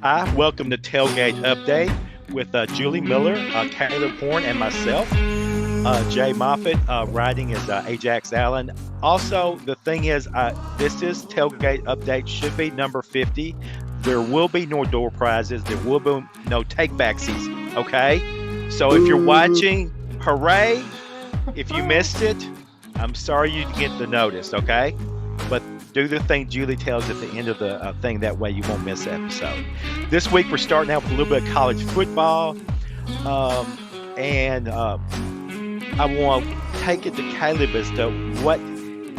Hi, welcome to Tailgate Update with Julie Miller, Caleb Horn, and myself. Jay Moffitt riding as Ajax Allen. Also, the thing is, this is Tailgate Update, should be number 50. There will be no door prizes. There will be no take back season. Okay? So if you're Boo. watching, hooray. If you missed it, I'm sorry you didn't get the notice. Okay? But do the thing Julie tells at the end of the thing. That way you won't miss the episode. This week we're starting out with a little bit of college football. And I want to take it to Caleb as to what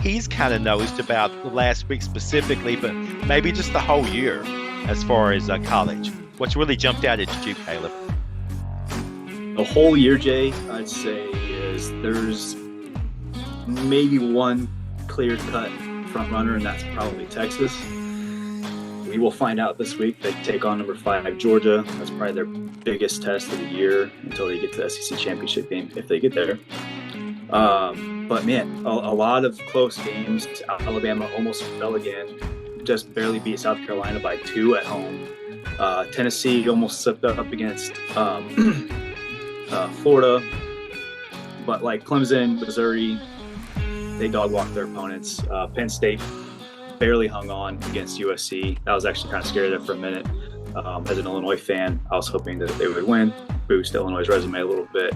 he's kind of noticed about the last week specifically, but maybe just the whole year as far as college. What's really jumped out at you, Caleb? The whole year, Jay, I'd say is there's maybe one clear-cut front runner, and that's probably Texas. We will find out this week. They take on number 5 Georgia. That's probably their biggest test of the year until they get to the SEC championship game, if they get there. But man, a lot of close games. Alabama almost fell again. Just barely beat South Carolina by 2 at home. Tennessee almost slipped up against Florida. But like Clemson, Missouri, they dog walked their opponents. Penn State barely hung on against USC. That was actually kind of scary there for a minute. As an Illinois fan, I was hoping that they would win, boost Illinois' resume a little bit.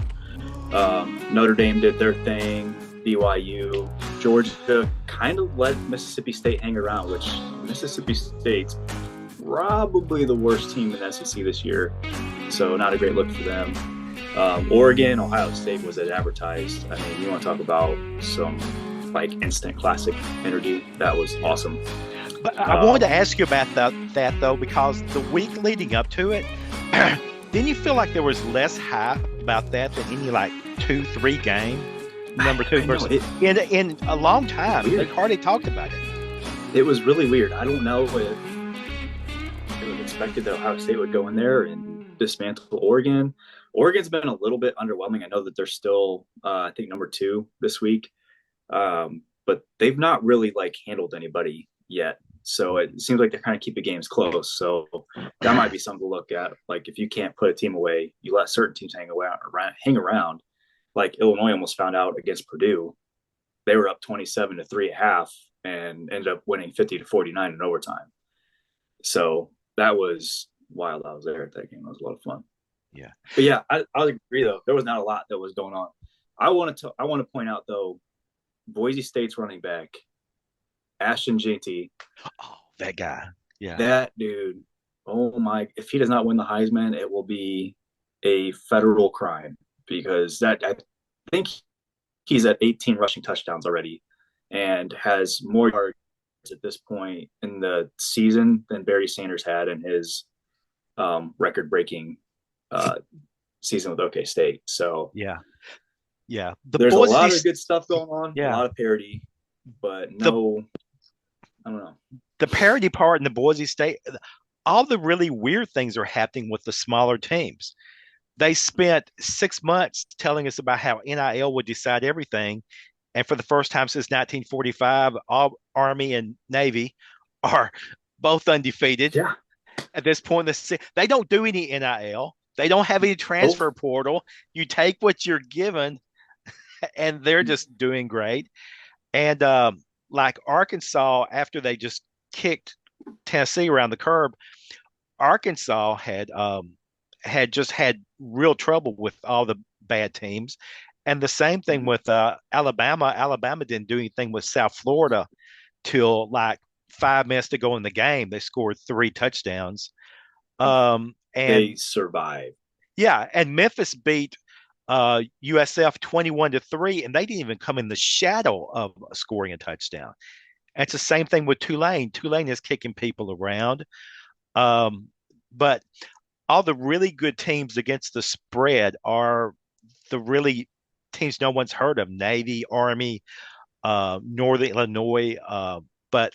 Notre Dame did their thing. BYU, Georgia kind of let Mississippi State hang around, which Mississippi State's probably the worst team in the SEC this year. So not a great look for them. Oregon, Ohio State was as advertised. I mean, you want to talk about some like instant classic energy. That was awesome. But I wanted to ask you about that though, because the week leading up to it, didn't you feel like there was less hype about that than any like 2-3 game? Number 2 versus in a long time. Weird. They hardly talked about it. It was really weird. I don't know if it was expected that Ohio State would go in there and dismantle Oregon. Oregon's been a little bit underwhelming. I know that they're still, I think, number 2 this week. But they've not really like handled anybody yet. So it seems like they're kind of keeping games close. So that might be something to look at. Like if you can't put a team away, you let certain teams hang around. Like Illinois almost found out against Purdue. They were up 27-3 at half and ended up winning 50-49 in overtime. So that was wild. I was there at that game. It was a lot of fun. Yeah. But yeah, I agree though. There was not a lot that was going on. I want to point out though, Boise State's running back, Ashton Jeanty. Oh, that guy. Yeah. That dude. Oh my! If he does not win the Heisman, it will be a federal crime because I think he's at 18 rushing touchdowns already and has more yards at this point in the season than Barry Sanders had in his record-breaking season with OK State. So yeah. There's a lot of good stuff going on, yeah. A lot of parody, but no, I don't know. The parody part in the Boise State, all the really weird things are happening with the smaller teams. They spent 6 months telling us about how NIL would decide everything. And for the first time since 1945, all Army and Navy are both undefeated. Yeah. At this point, they don't do any NIL. They don't have any transfer portal. You take what you're given, and they're just doing great. And like Arkansas, after they just kicked Tennessee around the curb, Arkansas had just had real trouble with all the bad teams. And the same thing with Alabama. Alabama didn't do anything with South Florida till like 5 minutes to go in the game. They scored 3 touchdowns. And they survived. Yeah, and Memphis beat USF 21-3, and they didn't even come in the shadow of scoring a touchdown. And it's the same thing with Tulane. Tulane is kicking people around. But all the really good teams against the spread are the really teams no one's heard of: Navy, Army, Northern Illinois, but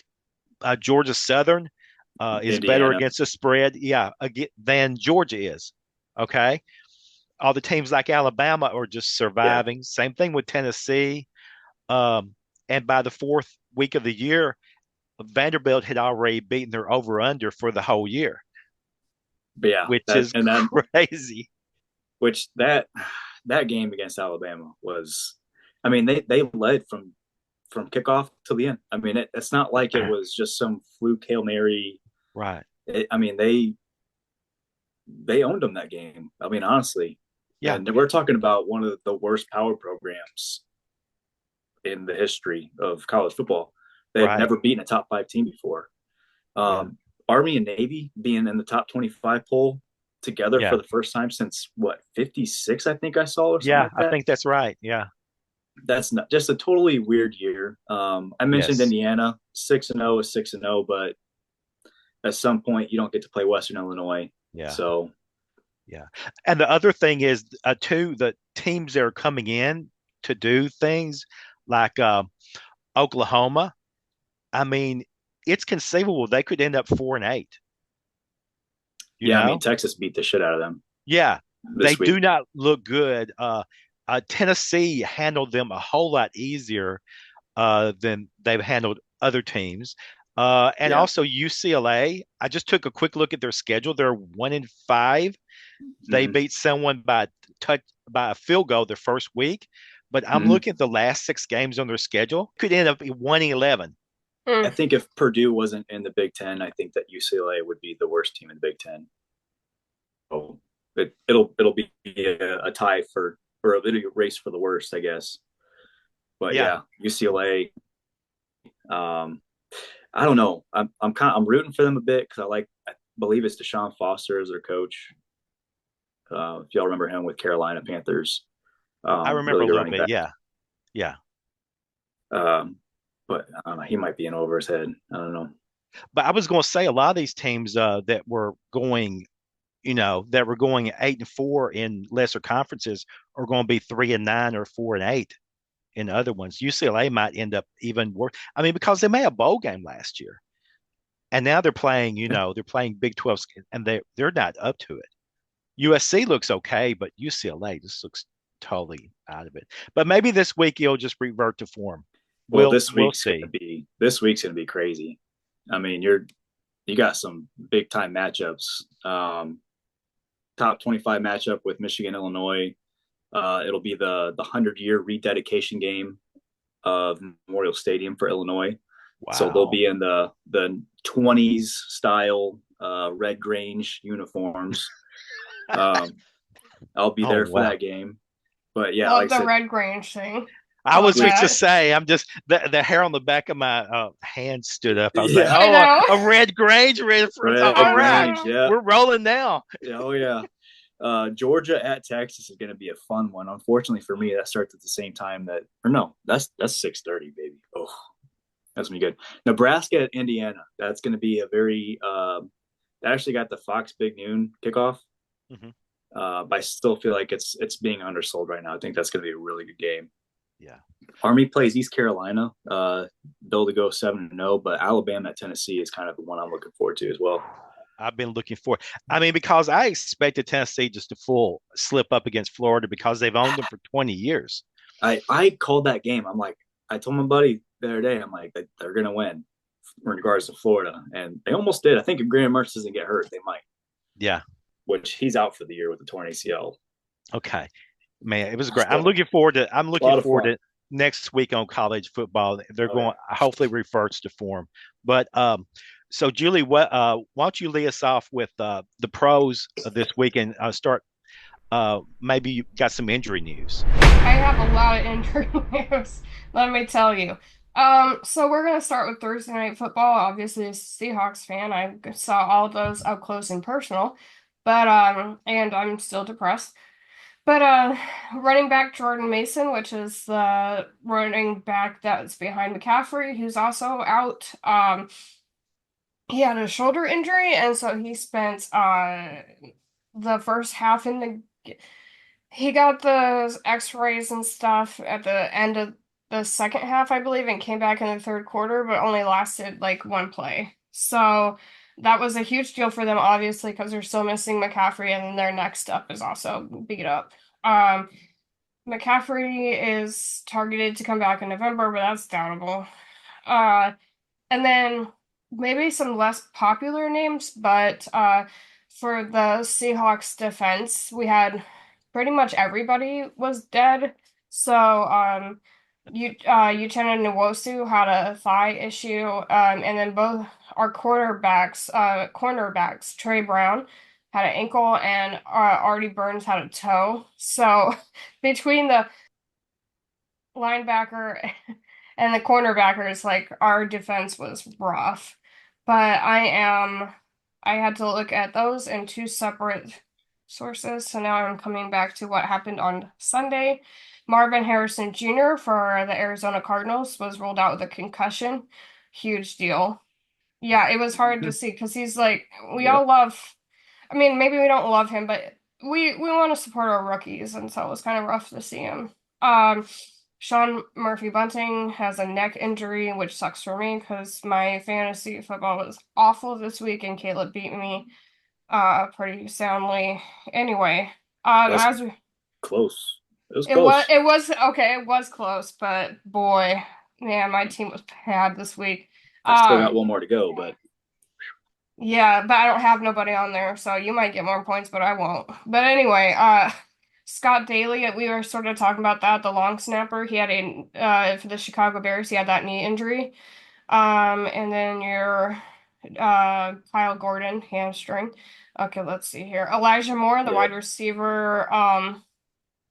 Georgia Southern is Indiana. better against the spread, than Georgia is. Okay, all the teams like Alabama are just surviving. Yeah. Same thing with Tennessee. And by the 4th week of the year, Vanderbilt had already beaten their over-under for the whole year. But yeah, which that is and that crazy. which that game against Alabama was, I mean, they led from kickoff to the end. I mean, it's not like it was just some fluke Hail Mary. Right. I mean, they owned them that game. I mean, honestly, Yeah. and we're talking about one of the worst power programs in the history of college football. They had Right. never beaten a top five team before. Yeah. Army and Navy being in the top 25 poll together for Yeah. the first time since what 56, I think I saw, or something Yeah. like I that. think that's right. Yeah. That's not just a totally weird year. I mentioned Yes. Indiana 6-0 is 6-0, but at some point you don't get to play Western Illinois. Yeah. So Yeah. And the other thing is, too, the teams that are coming in to do things like Oklahoma. I mean, it's conceivable they could end up 4-8, you yeah, I mean know? Texas beat the shit out of them Yeah. They this do week. not look good. Tennessee handled them a whole lot easier than they've handled other teams. And Yeah. also UCLA. I just took a quick look at their schedule. They're 1-5. They Mm-hmm. beat someone touch by a field goal the first week, but I'm Mm-hmm. looking at the last 6 games on their schedule. Could end up 1-11. I Mm. think if Purdue wasn't in the Big Ten, I think that UCLA would be the worst team in the Big Ten. So it'll be a tie for, or it'll be a race for the worst, I guess. But Yeah, yeah, UCLA. Um, I don't know. I'm rooting for them a bit because I believe it's Deshaun Foster as their coach. If y'all remember him with Carolina Panthers, I remember really a good little running bit. back. Yeah, yeah. But I don't know, he might be in over his head. I don't know. But I was going to say a lot of these teams that were going, that were going 8-4 in lesser conferences are going to be 3-9 or 4-8 in other ones. UCLA might end up even worse. I mean, because they made a bowl game last year, and now they're playing, Yeah. they're playing Big 12, and they're not up to it. USC looks okay, but UCLA just looks totally out of it. But maybe this week he'll just revert to form. Well, We'll see. this week's gonna be crazy. I mean, you got some big time matchups. Top 25 matchup with Michigan, Illinois. It'll be the 100-year rededication game of Memorial Stadium for Illinois. So they'll Wow. be in the 20s style Red Grange uniforms. I'll be Oh there for wow. that game. But yeah, like Love I the said, Red Grange thing. I Love was fixed to that. say, I'm just the hair on the back of my hand stood up. I was like, yeah, I oh, know. a Red Grange reference. All Red right, Grange, yeah, we're rolling now. oh yeah. Georgia at Texas is going to be a fun one. Unfortunately for me, that starts at the same time or no, that's 6:30, baby. Oh, that's gonna be good. Nebraska at Indiana. That's going to be a very. They actually got the Fox Big Noon kickoff. Mm-hmm. But I still feel like it's being undersold right now. I think that's going to be a really good game. Yeah. Army plays East Carolina. Bill to go 7-0, but Alabama at Tennessee is kind of the one I'm looking forward to as well. I've been looking for. I mean, because I expected Tennessee just to full slip up against Florida because they've owned them for 20 years. I called that game. I'm like, I told my buddy the other day, I'm like, they're going to win in regards to Florida. And they almost did. I think if Graham Mertz doesn't get hurt, they might. Yeah. Which he's out for the year with the torn ACL. Okay. Man, it was great. So, I'm looking forward fun. to next week on college football. They're going Yeah. hopefully reverts to form. But so Julie, why don't you lead us off with the pros of this week and start maybe you got some injury news. I have a lot of injury news, let me tell you. So we're gonna start with Thursday Night Football. Obviously, as a Seahawks fan, I saw all those up close and personal, but and I'm still depressed. But running back Jordan Mason, which is the running back that's behind McCaffrey, who's also out. He had a shoulder injury, and so he spent the first half in the. He got the X-rays and stuff at the end of the second half, I believe, and came back in the third quarter, but only lasted like one play. So that was a huge deal for them, obviously, because they're still missing McCaffrey, and then their next up is also beat up. Um, McCaffrey is targeted to come back in November, but that's doubtable. And then maybe some less popular names, but for the Seahawks defense. We had pretty much everybody was dead. So Uchenna Nwosu had a thigh issue, and then both our cornerbacks, Trey Brown had an ankle, and Artie Burns had a toe. So between the linebacker and the cornerbackers, like our defense was rough. But I had to look at those in two separate sources. So now I'm coming back to what happened on Sunday. Marvin Harrison Jr. for the Arizona Cardinals was ruled out with a concussion. Huge deal. Yeah, it was hard to see because he's like, we Yeah. all love, I mean, maybe we don't love him, but we want to support our rookies, and so it was kind of rough to see him. Um, Sean Murphy Bunting has a neck injury, which sucks for me because my fantasy football was awful this week, and Caleb beat me pretty soundly. Anyway, That's as we, close. It was close. it was okay, it was close, but boy, man, my team was bad this week. I still got Um, one more to go, but Yeah, but I don't have nobody on there, so you might get more points, but I won't. But anyway, Scott Daly, we were sort of talking about that, the long snapper. He had a for the Chicago Bears, he had that knee injury. And then your Kyle Gordon, hamstring. Okay, let's see here. Elijah Moore, the yeah. wide receiver,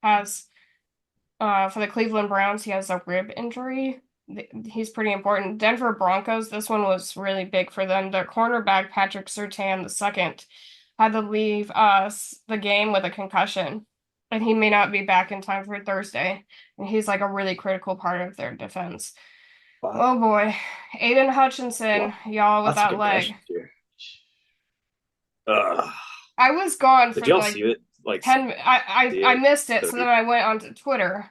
has for the Cleveland Browns, he has a rib injury. He's pretty important. Denver Broncos, this one was really big for them. Their cornerback, Patrick Surtain the second, had to leave the game with a concussion, and he may not be back in time for Thursday. And he's like a really critical part of their defense. Wow. Oh boy. Aiden Hutchinson, y'all with Lots of that leg. concussions here. Uh, I was gone did for y'all like see it? Like 10 I see missed it, so then it? I went onto Twitter.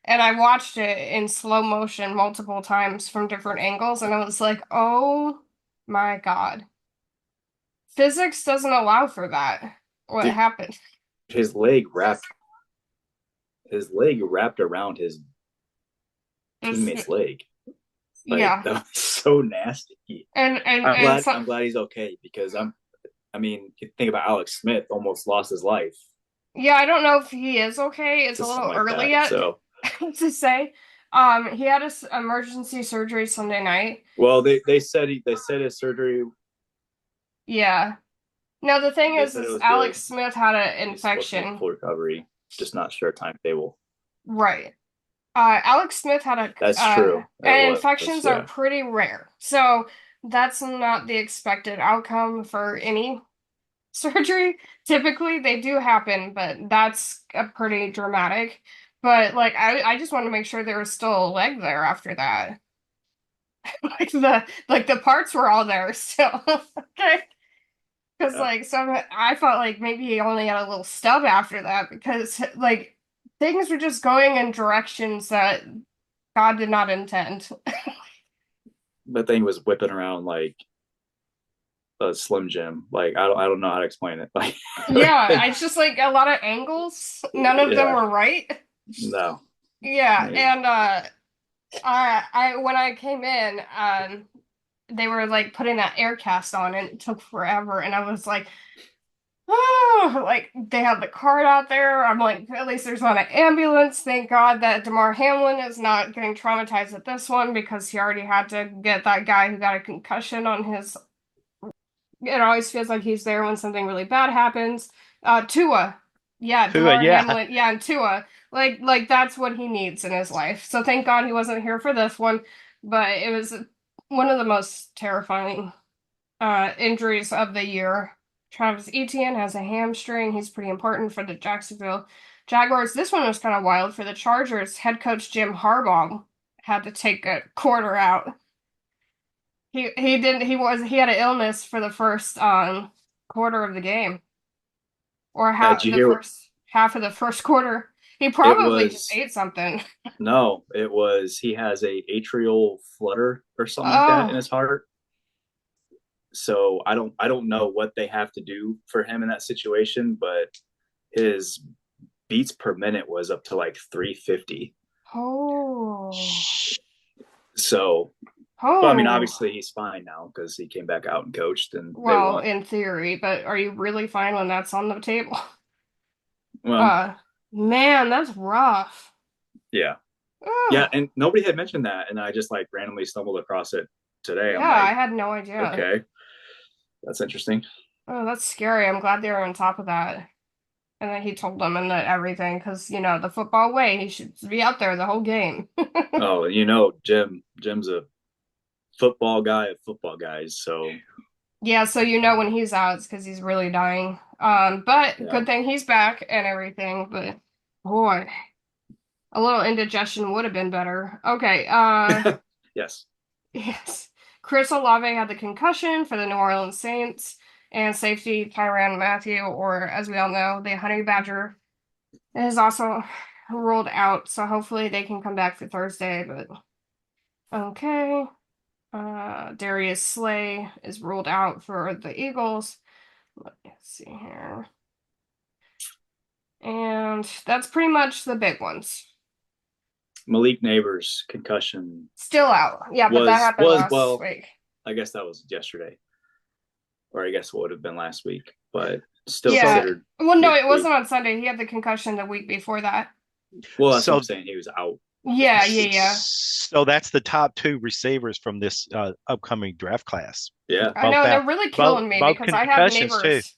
And I watched it in slow motion multiple times from different angles, and I was like, oh my God. Physics doesn't allow for that. What Dude, happened? his leg wrapped around his This, teammate's leg. Like yeah. that was so nasty. And so, I'm glad he's okay because I mean, you think about Alex Smith almost lost his life yeah, I don't know if he is okay. It's to a something little like early that. yet So to say. He had a emergency surgery Sunday night. well they said his surgery Yeah. Now the thing they is, said it is was good. Alex Smith had an He's supposed to make infection. full recovery, just not sure timetable. Right. Alex Smith had That's true. That and was infections are yeah. pretty rare. So that's not the expected outcome for any surgery. Typically, they do happen, but that's a pretty dramatic. But like, I just want to make sure there was still a leg there after that. Like the parts were all there still. Okay. Because Yeah. like some I felt like maybe he only had a little stub after that because like things were just going in directions that God did not intend. That thing was whipping around like a Slim Jim. Like I don't know how to explain it. Like Yeah, it's just like a lot of angles. None of them yeah, were right. no. Yeah, Yeah. and I when I came in, they were like putting that air cast on and it took forever and I was like, oh, like they have the cart out there. I'm like, at least there's not an ambulance. Thank God that Damar Hamlin is not getting traumatized at this one because he already had to get that guy who got a concussion on his. It always feels like he's there when something really bad happens. Tua, yeah, Tua, Damar yeah. Hamlin, yeah, and Tua, like that's what he needs in his life. So thank God he wasn't here for this one, but it was one of the most terrifying injuries of the year. Travis Etienne has a hamstring. He's pretty important for the Jacksonville Jaguars. This one was kind of wild for the Chargers. Head coach Jim Harbaugh had to take a quarter out. He didn't he had an illness for the first quarter of the game or Did how you the hear? first half of the first quarter. He It probably just was ate something. no. It was he has a atrial flutter or something like that in Oh, his heart. So I don't know what they have to do for him in that situation, but his beats per minute was up to like 350. oh, So Well, I mean, Oh, obviously he's fine now because he came back out and coached, and they well, won. in theory, but are you really fine when that's on the table? Well, Uh, man, that's rough. yeah, yeah, Ugh. and nobody had mentioned that, and I just like randomly stumbled across it today. Yeah, I'm like, I had no idea. okay, that's interesting. Oh, that's scary. I'm glad they were on top of that. And then he told them and that everything, because, the football way, he should be out there the whole game. Oh, Jim's a football guy of football guys, so Yeah, so when he's out, it's because he's really dying. But yeah, good thing he's back and everything. But boy, a little indigestion would have been better. Okay, yes, yes. Chris Olave had the concussion for the New Orleans Saints, and safety Tyrann Mathieu, or as we all know, the Honey Badger, is also ruled out. So hopefully they can come back for Thursday. But okay. Darius Slay is ruled out for the Eagles. Let's see here. And that's pretty much the big ones. Malik Neighbors concussion Still out. Yeah, but that happened was last well, week. I guess that was yesterday, or I guess what would have been last week, but still Yeah. considered Well, no, week it to week. wasn't on Sunday. He had the concussion the week before that. Well, that's what I'm So saying. He was out this Yeah, past yeah, week. yeah. so that's the top two receivers from this upcoming draft class. Yeah, I Both know, and they're out, really both killing me both because I have concussions too. neighbors.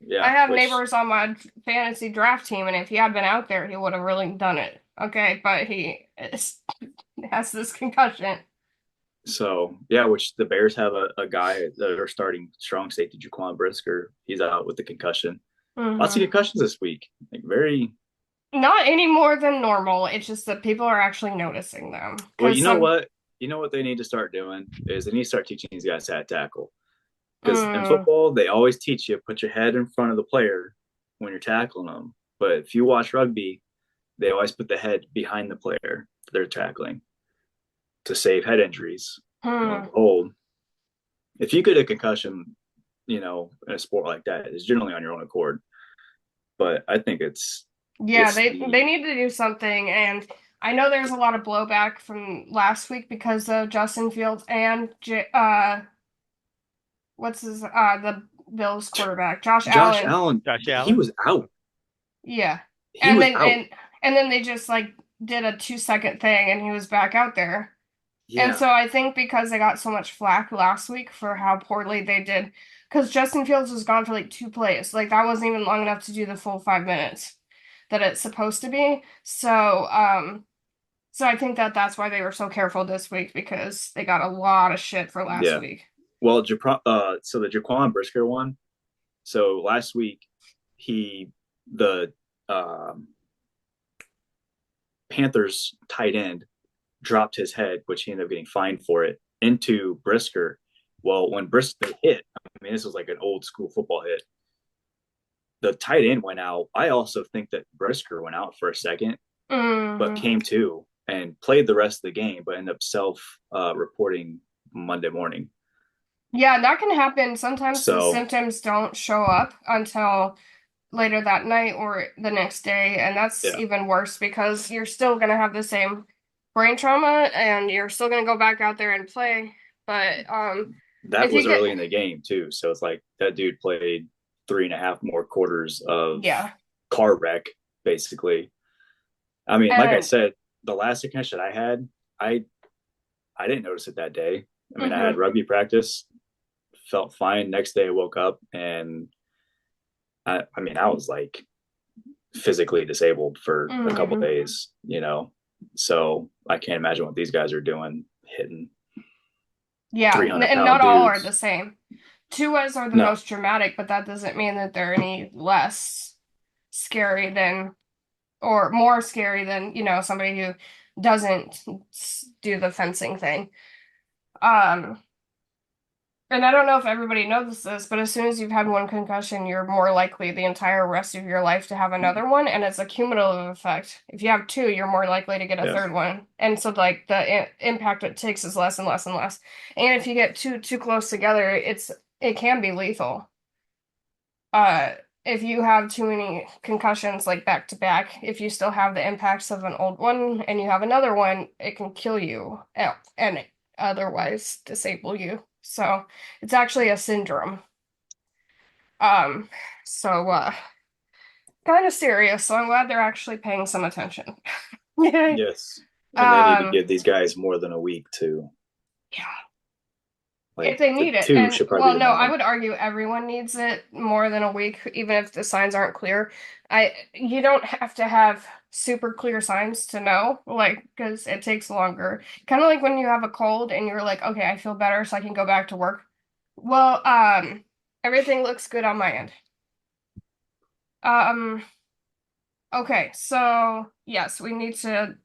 I yeah. have Which neighbors on my fantasy draft team, and if he had been out there, he would have really done it. Okay, but has this concussion. so yeah, which the Bears have a guy that are starting strong safety Jaquan Brisker. He's out with the concussion. Lots of Hmm. concussions this week. Like very Not any more than normal. It's just that people are actually noticing them. well. Because some, You know what they need to start doing is they need to start teaching these guys how to tackle. Because in mm, football, they always teach you put your head in front of the player when you're tackling them. But if you watch rugby, they always put the head behind the player they're tackling to save head injuries. Well, hmm. behold, if you get a concussion, in a sport like that, it's generally on your own accord. But I think Yeah, it's they the need to do something. And I know there's a lot of blowback from last week because of Justin Fields and what's his the Bills quarterback, Josh Josh Allen. Allen. Josh He Allen. was out. Yeah. He And was then out. they just like did a 2 second thing and he was back out there. And Yeah, so I think because they got so much flack last week for how poorly they did, because Justin Fields was gone for like 2 plays. Like that wasn't even long enough to do the full 5 minutes that it's supposed to be. So I think that that's why they were so careful this week because they got a lot of shit for last yeah. week. Well, so the Jaquan Brisker one. So last week, the um, Panthers tight end dropped his head, which he ended up getting fined for it, into Brisker. Well, when Brisker hit, I mean, this was like an old school football hit. The tight end went out. I also think that Brisker went out for a second, but Hmm. came to and played the rest of the game, but ended up self reporting Monday morning. Yeah, that can happen. Sometimes the So, symptoms don't show up until later that night or the next day, and that's yeah, even worse because you're still gonna have the same brain trauma and you're still gonna go back out there and play. But that if you was get early in the game, too. So it's like that dude played 3.5 more quarters of yeah, car wreck, basically. I mean, like I and said, the last concussion I had, I I didn't notice it that day. I mean, I had mhm, rugby practice, felt fine. Next day, I woke up and I mean, I was like physically disabled for a couple mhm. days, So I can't imagine what these guys are doing, hitting Yeah, 300 and not pound all are the dudes. same. Tuas are the No, most dramatic, but that doesn't mean that they're any less scary than or more scary than, somebody who doesn't do the fencing thing. Um, and I don't know if everybody knows this, but as soon as you've had one concussion, you're more likely the entire rest of your life to have another one, and it's a cumulative effect. If you have two, you're more likely to get a yeah, third one, and so like the impact it takes is less and less and less. And if you get two too close together, it can be lethal. Uh, if you have too many concussions like back to back, if you still have the impacts of an old one and you have another one, it can kill you. And otherwise disable you. So it's actually a syndrome. Um, so kind of serious. So I'm glad they're actually paying some attention. Yeah. Yes, and they need to Um, give these guys more than a week to yeah, if like they the need it. two And should probably well, be the no, I minimum. would argue everyone needs it more than a week, even if the signs aren't clear. You don't have to have super clear signs to know, like, because it takes longer. Kind of like when you have a cold and you're like, okay, I feel better, so I can go back to work. Well, everything looks good on my end. Um, okay, so yes, we need to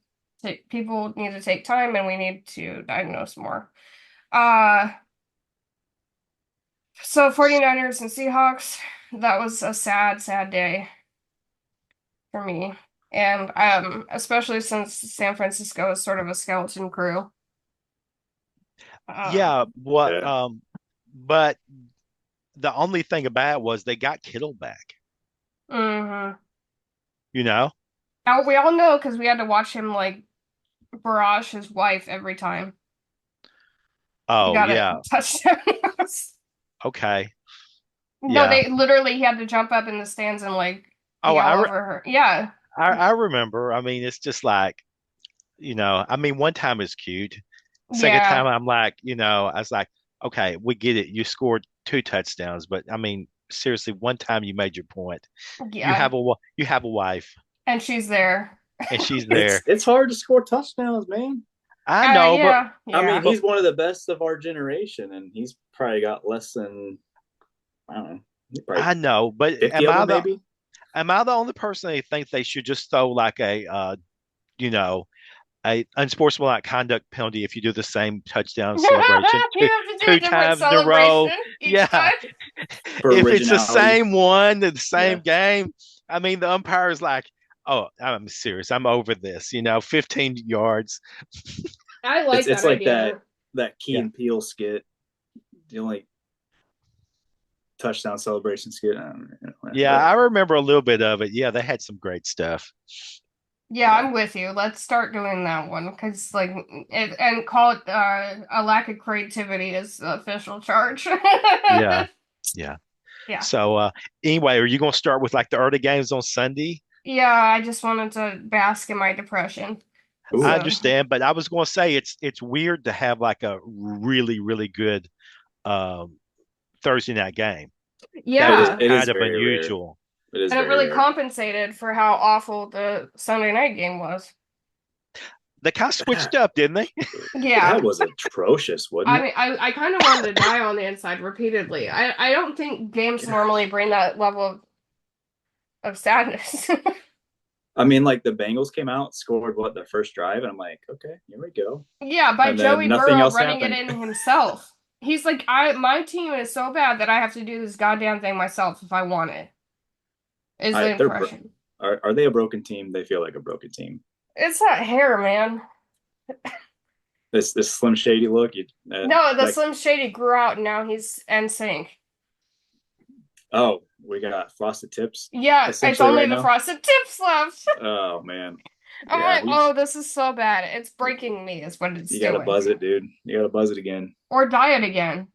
take people need to take time and we need to diagnose more. Uh, so 49ers and Seahawks, that was a sad, sad day for me. And especially since San Francisco is sort of a skeleton crew. Yeah, Um, what Yeah. but the only thing about it was they got Kittle back, mhm. you know? Now we all know because we had to watch him like barrage his wife every time he Oh got a yeah. touchdown. Okay. No, Yeah. they literally he had to jump up in the stands and like Oh, be all over her. Yeah. I remember. I mean, it's just like, I mean, one time is cute. Second Yeah. time I'm like, I was like, okay, we get it. You scored two touchdowns, but I mean, seriously, one time you made your point. Yeah. You have a wife And she's there. and she's there. It's hard to score touchdhdowns, man. I know, Yeah. I mean, Yeah. but he's one of the best of our generation, and he's probably got less than I don't know, probably I know, but 50 of them, maybe. am I the only person that think they should just throw like you know, a unsportsmanlike conduct penalty if you do the same touchdown You celebration have to do a two different times in a row? celebration each Yeah. time. For If it's the originality. same one, the same Yeah, game, I mean, the umpire is like, oh, I'm serious. I'm over this, 15 yards. I it's like it's that like that idea. Key Yeah. and Peele skit, the only touchdown celebration skit. I don't know, Yeah, I whatever. remember a little bit of it. Yeah, they had some great stuff. Yeah, Yeah. I'm with you. Let's start doing that one because, like, and call it a lack of creativity is the official charge. Yeah. Yeah. Yeah. So anyway, are you gonna start with like the early games on Sunday? Yeah, I just wanted to bask in my depression. I Ooh, So, understand, but I was gonna say it's weird to have like a really, really good um Thursday night game. That was yeah. it is kind of very rare. unusual. It is And it very really rare. compensated for how awful the Sunday night game was. They kind of switched That up, didn't they? Yeah. that was atrocious, wasn't I it? mean, I kind of wanted to die on the inside repeatedly. I don't think games normally bring that level of sadness. I mean, like the Bengals came out, scored what their first drive, and I'm like, okay, here we go. Yeah, by And then Joey nothing Burrow else running it happened. in himself. He's like, my team is so bad that I have to do this goddamn thing myself if I want it, is the They're impression. are they a broken team? They feel like a broken team. It's that hair, man. This Slim Shady look, No, the like, Slim Shady grew out and now he's NSYNC. oh, we got frosted tips Yeah, it's essentially only right the now. frosted tips left. Oh man, I'm yeah, like, oh, he's this is so bad. It's breaking me, is what it's you got to doing. buzz it, dude. You got to buzz it again. Or diet again.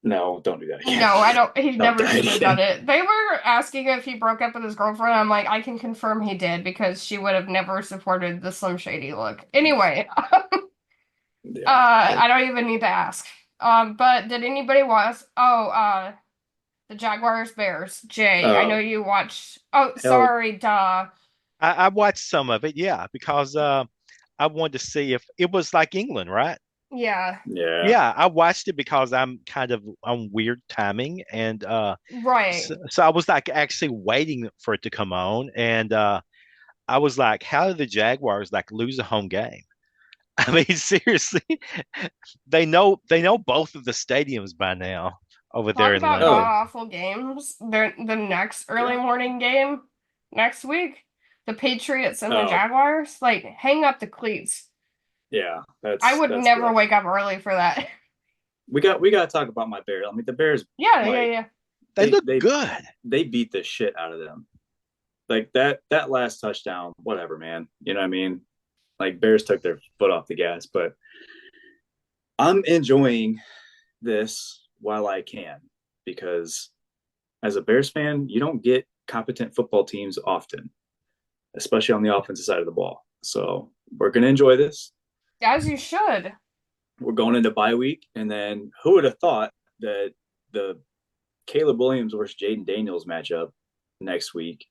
No, don't do that again. No, I don't. He Don't never die should have done again. it. They were asking if he broke up with his girlfriend. I'm like, I can confirm he did because she would have never supported the Slim Shady look. Anyway, Yeah, I don't even need to ask. But did anybody watch? Oh, the Jaguars Bears. Jay, I know oh you watched. Oh, hell, sorry, duh. I watched some of it, yeah, because I wanted to see if it was like England, right? Yeah, yeah. Yeah, I watched it because I'm kind of on weird timing, and right. so I was like actually waiting for it to come on, and I was like, how did the Jaguars like lose a home game? I mean, seriously, they know both of the stadiums by now over there Talk in about London. Oh god-awful games. The next early yeah. morning game next week, the Patriots and the Oh Jaguars. Like, hang up the cleats. yeah. I would That's never rough. wake up early for that. We got to talk about my Bears. I mean, the Bears, Yeah, yeah, like yeah. They they look they good. they beat the shit out of them. Like that last touchdown, whatever, man. You know what I mean? Like Bears took their foot off the gas, but I'm enjoying this while I can because as a Bears fan, you don't get competent football teams often, especially on the offensive side of the ball. So we're going to enjoy this. As you should. We're going into bye week, and then who would have thought that the Caleb Williams versus Jaden Daniels matchup next week?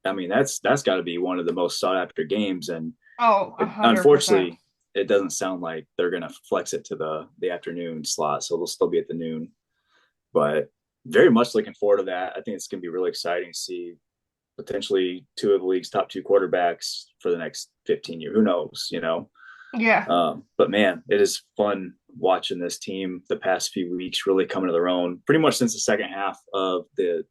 I mean, that's got to be one of the most sought after games, and Oh, 100%. unfortunately, it doesn't sound like they're going to flex it to the afternoon slot, so they'll still be at the noon. But very much looking forward to that. I think it's going to be really exciting to see potentially two of the league's top two quarterbacks for the next 15 years. Who knows, you know? Yeah. But man, it is fun watching this team the past few weeks really coming to their own pretty much since the second half of the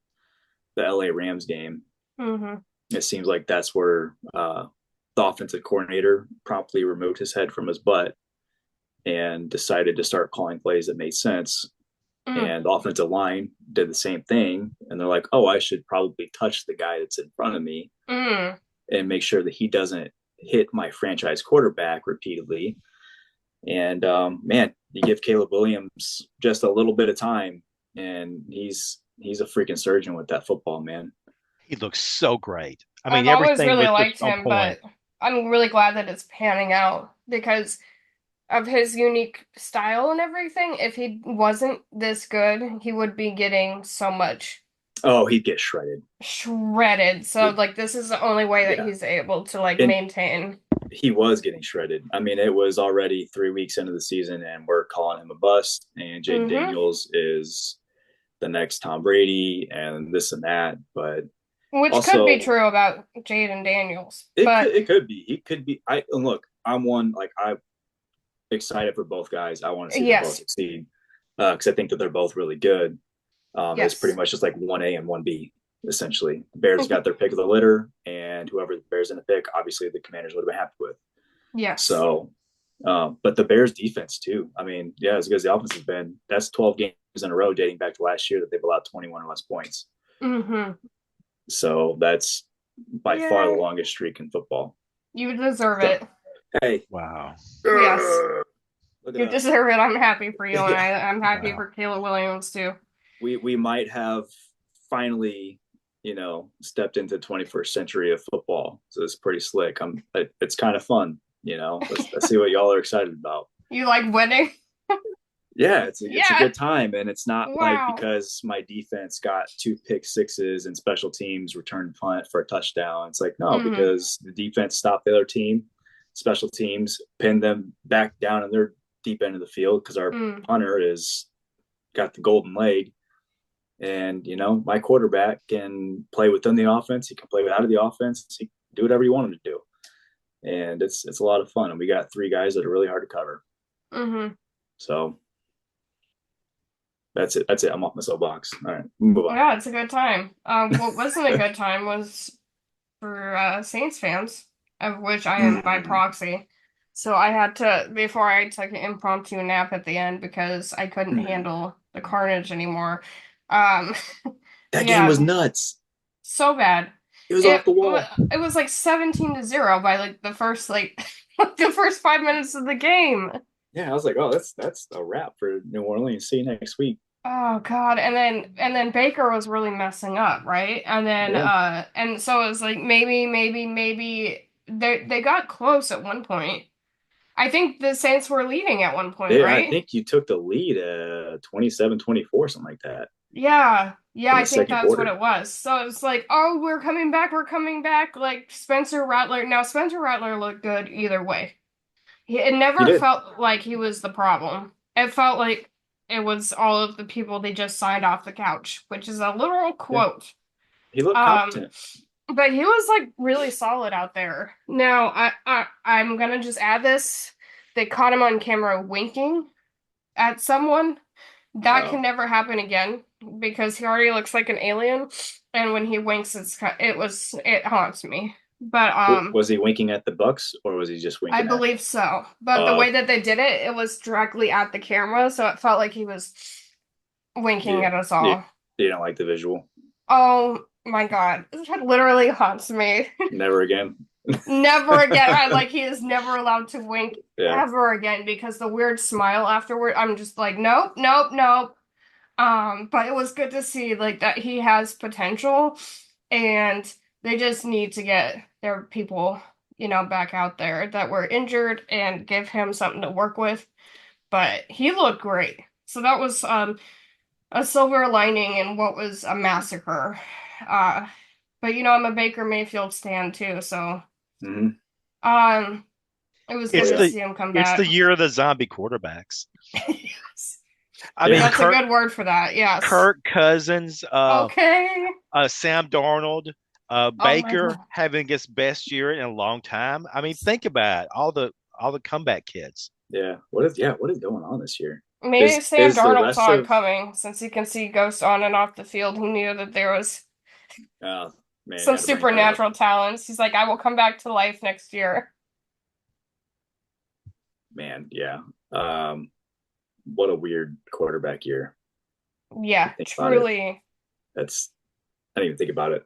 LA Rams game. Mm-hmm. It seems like that's where the offensive coordinator promptly removed his head from his butt and decided to start calling plays that made sense. And the offensive line did the same thing. And they're like, oh, I should probably touch the guy that's in front of me and make sure that he doesn't hit my franchise quarterback repeatedly. And man, you give Caleb Williams just a little bit of time, and he's a freaking surgeon with that football, man. He looks so great. I mean, I've always everything really was just liked on him, point. but I'm really glad that it's panning out because of his unique style and everything. If he wasn't this good, he would be getting so much Oh, he'd get shredded. shredded. So like this is the only way that Yeah. he's able to like And maintain. he was getting shredded. I mean, it was already 3 weeks into the season, and we're calling him a bust. And Jaden Mm-hmm. Daniels is the next Tom Brady, and this and that. But Which could be also, true about Jaden Daniels. But it could be. He could be. And look, I'm one like I'm excited for both guys. I want to see them both yes. succeed because I think that they're both really good. It's pretty Yes. much just like 1A and 1B, essentially. The Bears got their pick of the litter, and whoever the Bears in the pick, obviously the Commanders would have been happy with. Yes. So, but the Bears defense too. I mean, yeah, as good as the offense has been, that's 12 games in a row dating back to last year that they've allowed 21 or less points. Mm-hmm. So that's by far Yeah. the longest streak in football. You deserve So, it. hey, Wow. Yes. look You at us. deserve it. I'm happy for you, and Yeah. I'm happy Wow. for Caleb Williams too. We might have finally, stepped into the 21st century of football. So it's pretty slick. It's kind of fun. Let's see what y'all are excited about. You like winning? Yeah, it's a Yeah. good time, and it's not like Wow. because my defense got 2 pick sixes and special teams returned punt for a touchdown. It's like no, because the defense stopped the other team, special teams pinned them back down in their deep end of the field because our punter is got the golden leg, and my quarterback can play within the offense. He can play out of the offense. He can do whatever you want him to do, and it's a lot of fun. And we got 3 guys that are really hard to cover. So. That's it. I'm off my soapbox. All right, move on. Yeah, it's a good time. What wasn't a good time was for Saints fans, of which I am by proxy. So I had to, before I took an impromptu nap at the end because I couldn't handle the carnage anymore. That game was nuts. So bad. It was off the wall. It was like 17-0 by like the first the first 5 minutes of the game. Yeah, I was like, oh, that's a wrap for New Orleans. See you next week. Oh God. And then Baker was really messing up, right? And then and so it was like maybe they got close at one point. I think the Saints were leading at one point, right? I think you took the lead 27-24, something like that. Yeah, I think that's quarter. what it was. So it's like, oh, we're coming back. Like Spencer Rattler. Now Spencer Rattler looked good either way. It never felt like he was the problem. It felt like it was all of the people they just signed off the couch, which is a literal quote. Yeah. He looked competent. But he was like really solid out there. Now, I'm gonna just add this. They caught him on camera winking at someone. That can never happen again because he already looks like an alien, and when he winks, it haunts me. But was he winking at the Bucks or was he just winking? I believe so. But the way that they did it, it was directly at the camera, so it felt like he was winking at us all. You don't like the visual? Oh my God, it literally haunts me. Never again. Never again. Like he is never allowed to wink Yeah. ever again because the weird smile afterward. I'm just like, nope, nope, nope. But it was good to see like that he has potential, and they just need to get their people, back out there that were injured and give him something to work with. But he looked great. So that was a silver lining in what was a massacre. Uh, but I'm a Baker Mayfield stan too, so Hmm. um, it was Oh good It's to yeah. the see him come it's the back. year of the zombie quarterbacks. Yes. I mean, Yeah. That's a good word for that. Yes. Kirk Cousins, Okay. Sam Darnold, Oh my Baker God. having his best year in a long time. I mean, think about it, all the comeback kids. Yeah. What is going on this year? Maybe Sam Is the Darnold rest saw it of coming since he can see ghosts on and off the field. He knew that there was oh man, you some had to bring that up. supernatural talents. He's like, I will come back to life next year. Man, yeah. Um, what a weird quarterback year. You Yeah, think about it. truly. That's I didn't even think about it.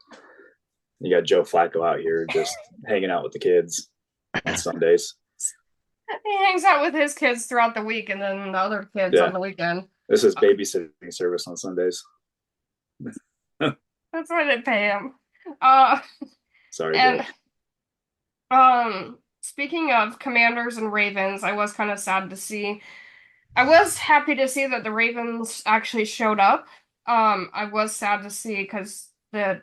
You got Joe Flacco out here just hanging out with the kids on Sundays. He hangs out with his kids throughout the week and then the other kids on Yeah. the weekend. This is babysitting service on Sundays. That's why they pay him. Uh, Sorry, Joe. and speaking of Commanders and Ravens, I was kind of sad to see. I was happy to see that the Ravens actually showed up. I was sad to see because the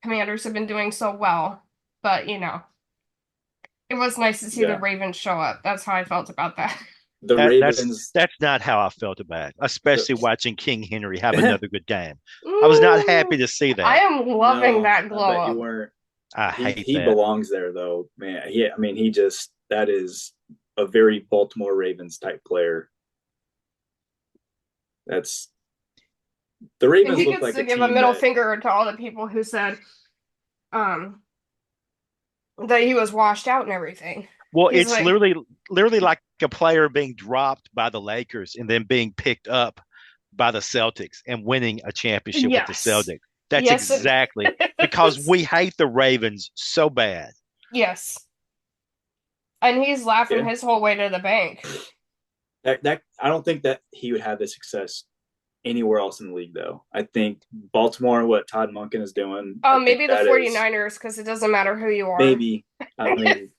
Commanders have been doing so well, but it was nice to see the Yeah. Ravens show up. That's how I felt about that. The That's Ravens that's not how I felt about it, the, especially watching King Henry have another good game. I was not happy to see I that. am loving no, that I glow bet you up. weren't. I He hate he that. belongs there though, man. I mean he just that is a very Baltimore Ravens type player. That's the And Ravens he look gets like to a give a team middle that finger to all the people who said um that he was washed out and everything. Well, He's it's like, literally like a player being dropped by the Lakers and then being picked up by the Celtics and winning a championship with the yes. Celtics. That's Yes, it exactly because is. we hate the Ravens so bad. Yes. And he's laughing yeah. his whole way to the bank. That I don't think that he would have this success anywhere else in the league though. I think Baltimore, what Todd Monken is doing, I think Maybe the that is 49ers, because it doesn't matter who you are. maybe I mean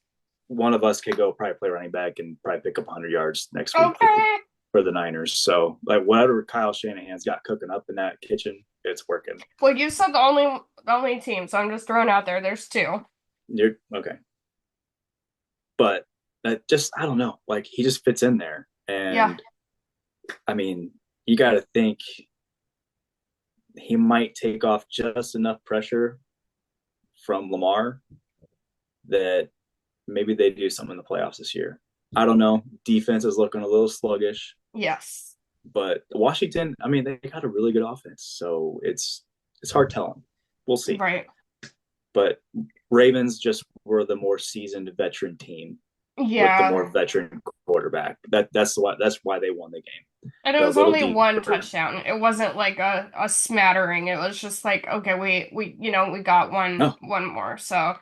one of us could go probably play running back and probably pick up 100 yards next week Okay. for the Niners. So like whatever Kyle Shanahan's got cooking up in that kitchen, it's working. Well, you said the only team, so I'm just throwing out there. There's two. You're okay, but that just I don't know. Like he just fits in there, Yeah. and I mean you got to think he might take off just enough pressure from Lamar that maybe they do something in the playoffs this year. I don't know. Defense is looking a little sluggish, Yes. but Washington, I mean, they got a really good offense, so it's hard telling. We'll see. Right. But Ravens just were the more seasoned veteran team with the more Yeah. veteran quarterback. That's why they won the game. And it They're a was little only one deeper. touchdown. It wasn't like a smattering. It was just like, okay, we got one No, one more. So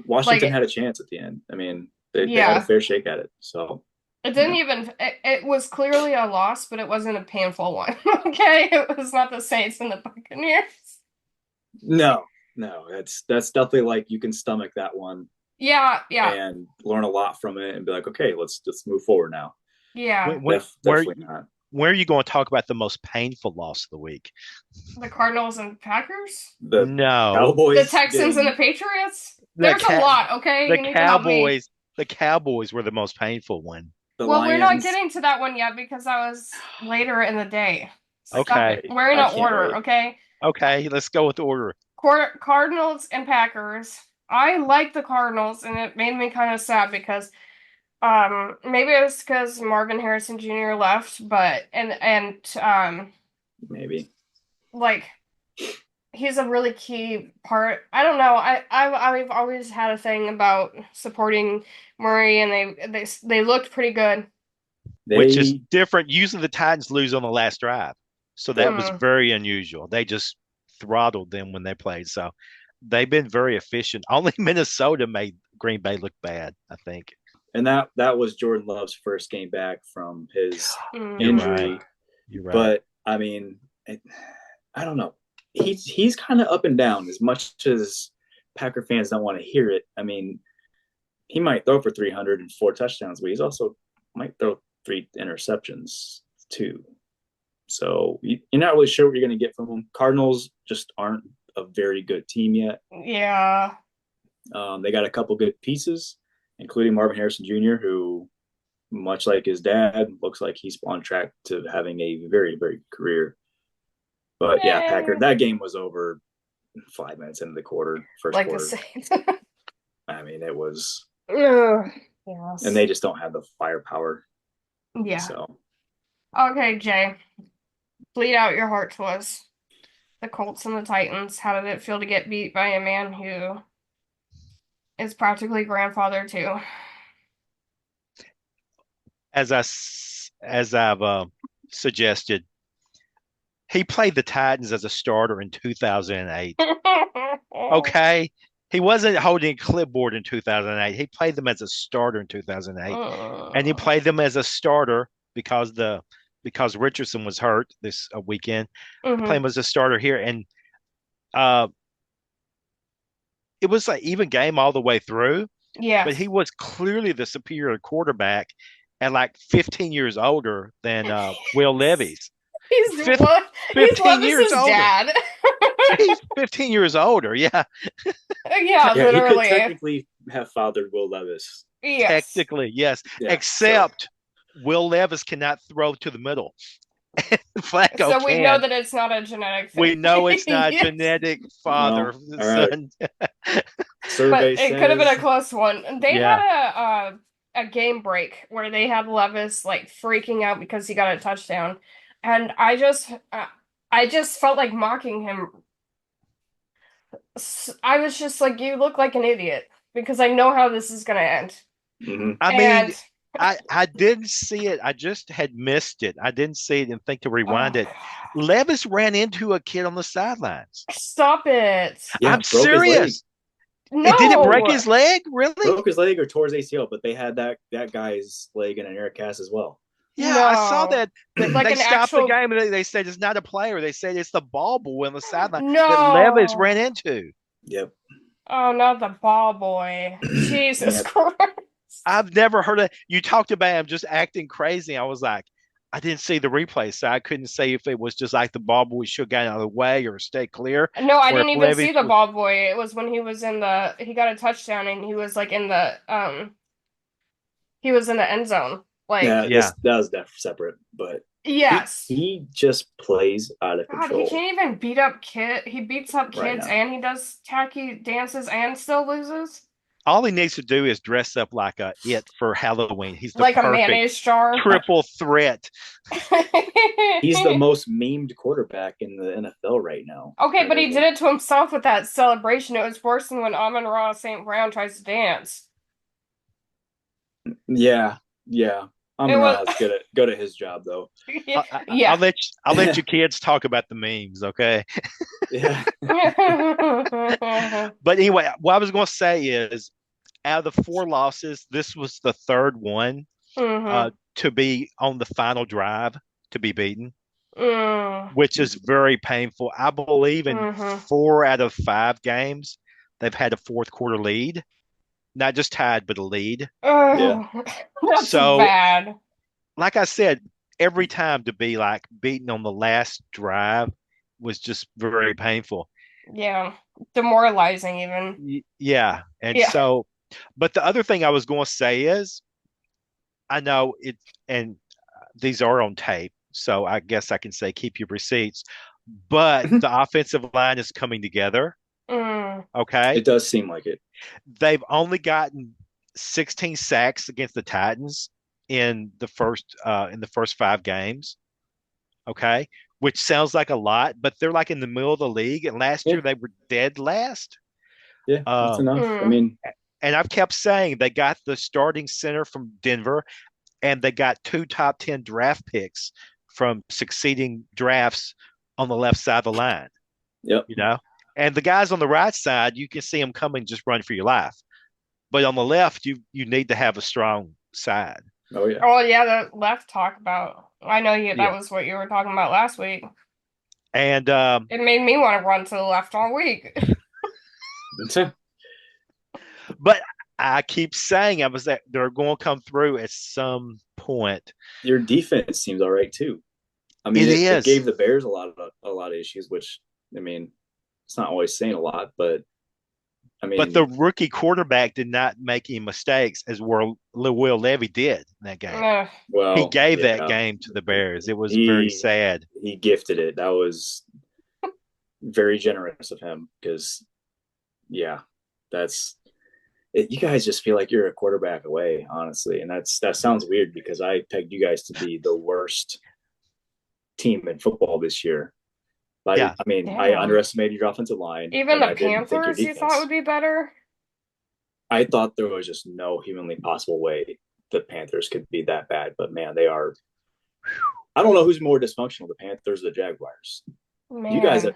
Washington like had a chance at the end. I mean, they had a yeah. fair shake at it. So It didn't yeah. even it was clearly a loss, but it wasn't a painful one. Okay? It was not the Saints and the Buccaneers. No, no, that's definitely like you can stomach that one Yeah, yeah, and learn a lot from it and be like, okay, let's move forward now. yeah. When, when, where Definitely not. where are you going to talk about the most painful loss of the week? The Cardinals and Packers? The No, The Cowboys Texans and the getting Patriots? the There's a cat lot, okay? the You need to help me. Cowboys the Cowboys were the most painful one. the Well, we're not Lions. getting to that one yet because that was later in the day. Stop Okay, it. We're in I an can't order, wait. okay? okay, let's go with order. Cardinals and Packers. I like the Cardinals, and it made me kind of sad because maybe it was because Marvin Harrison Jr. left, but Maybe. like he's a really key part. I don't know. I've always had a thing about supporting Murray, and they looked pretty good. Which is They different. Usually the Titans lose on the last drive. So that yep. was Mm, very unusual. They just throttled them when they played. So they've been very efficient. Only Minnesota made Green Bay look bad, I think. And that was Jordan Love's first game back from his You're right. injury. You're right. But I mean, I don't know. He's kind of up and down as much as Packer fans don't want to hear it. I mean, he might throw for 304 touchdowns, but he's also might throw 3 interceptions too. So you're not really sure what you're going to get from him. Cardinals just aren't a very good team yet. Yeah. They got a couple good pieces, including Marvin Harrison Jr., who, much like his dad, looks like he's on track to having a very, very good career. But yeah, Packer, that game was over 5 minutes into the first like quarter. the Saints. I mean, it was. Yes. And they just don't have the firepower. Yeah. So. Okay, Jay. Bleed out your heart to us. The Colts and the Titans. How did it feel to get beat by a man who is practically grandfather too? As I've suggested, he played the Titans as a starter in 2008. Okay, he wasn't holding a clipboard in 2008. He played them as a starter in 2008, and he played them as a starter because Richardson was hurt this weekend. Played him as a starter here, and it was like even game all the way through. Yeah, but he was clearly the superior quarterback, and like 15 years older than Will Levis. He's 15 years older. Dad. He's 15 years older. Yeah. Yeah, literally. He could technically have fathered Will Levis. Yes. Technically, yes. Yeah, except Will Levis cannot throw to the middle. Flacco so we know that it's not a genetic thing. We know it's not a genetic father son. But it could have been a close one. They had a game break where they had Levis like freaking out because he got a touchdown, and I just felt like mocking him. I was just like, you look like an idiot, because I know how this is gonna end. I mean, I didn't see it. I just had missed it. I didn't see it and think to rewind it. Levis ran into a kid on the sidelines. Stop it. Yeah, I'm serious. No. Did it break his leg? Really? Broke his leg or tore his ACL, but they had that guy's leg in an air cast as well. Yeah, no. I saw that. Like they stopped the game and they said it's not a player. They said it's the ball boy on the sideline that Levis ran into. Yep. Oh, not the ball boy. Jesus Christ. I've never heard of you talked about him just acting crazy. I was like, I didn't see the replay, so I couldn't say if it was just like the ball boy should get out of the way or stay clear. No, I didn't even see the ball boy. It was when he was he got a touchdown and he was like in the he was in the end zone. Like that was definitely separate, but yes, he just plays out of control. He can't even beat up He beats up kids and he does tacky dances and still loses. All he needs to do is dress up like it for Halloween. He's the like a mayonnaise jar, triple threat. He's the most memed quarterback in the NFL right now. Okay, but he did it to himself with that celebration. It was worse than when Amon-Ra St. Brown tries to dance. Yeah. Amon-Ra has to go to his job though. Yeah, I'll let you kids talk about the memes, okay? Yeah. But anyway, what I was going to say is, out of the 4 losses, this was the third one to be on the final drive to be beaten, which is very painful. I believe in 4 out of 5 games, they've had a fourth quarter lead. Not just tied, but a lead. That's so bad. Like I said, every time to be like beaten on the last drive was just very painful. Yeah, demoralizing even. Yeah, and so, but the other thing I was going to say is, I know it, and these are on tape, so I guess I can say keep your receipts. But the offensive line is coming together. Okay, it does seem like it. They've only gotten 16 sacks against the Titans in the first 5 games. Okay, which sounds like a lot, but they're like in the middle of the league. And last year they were dead last. Yeah, that's enough. I mean, and I've kept saying they got the starting center from Denver, and they got 2 top 10 draft picks from succeeding drafts on the left side of the line. Yep. You know, And the guys on the right side, you can see them coming, just run for your life. But on the left, you need to have a strong side. Oh yeah. Oh yeah, the left talk about. I know you. That Yeah, was what you were talking about last week. and It made me want to run to the left all week. but I keep saying I was that they're going to come through at some point. Your defense seems all right too. I mean, It it is, gave the Bears a lot of issues, which I mean, it's not always saying a lot, but I but mean, the rookie quarterback did not make any mistakes as Will Levy did in that game. Ugh. He well, gave that yeah, game to the Bears. It was very he sad. he gifted it. That was very generous of him because yeah, that's it, you guys just feel like you're a quarterback away, honestly, and that sounds weird because I pegged you guys to be the worst team in football this year. Yeah, I mean, I Damn. underestimated your offensive line, Even and the I didn't think your Panthers you thought would defense. be better? I thought there was just no humanly possible way the Panthers could be that bad, but man, they are. I don't know who's more dysfunctional, the Panthers or the Jaguars. You guys, Man.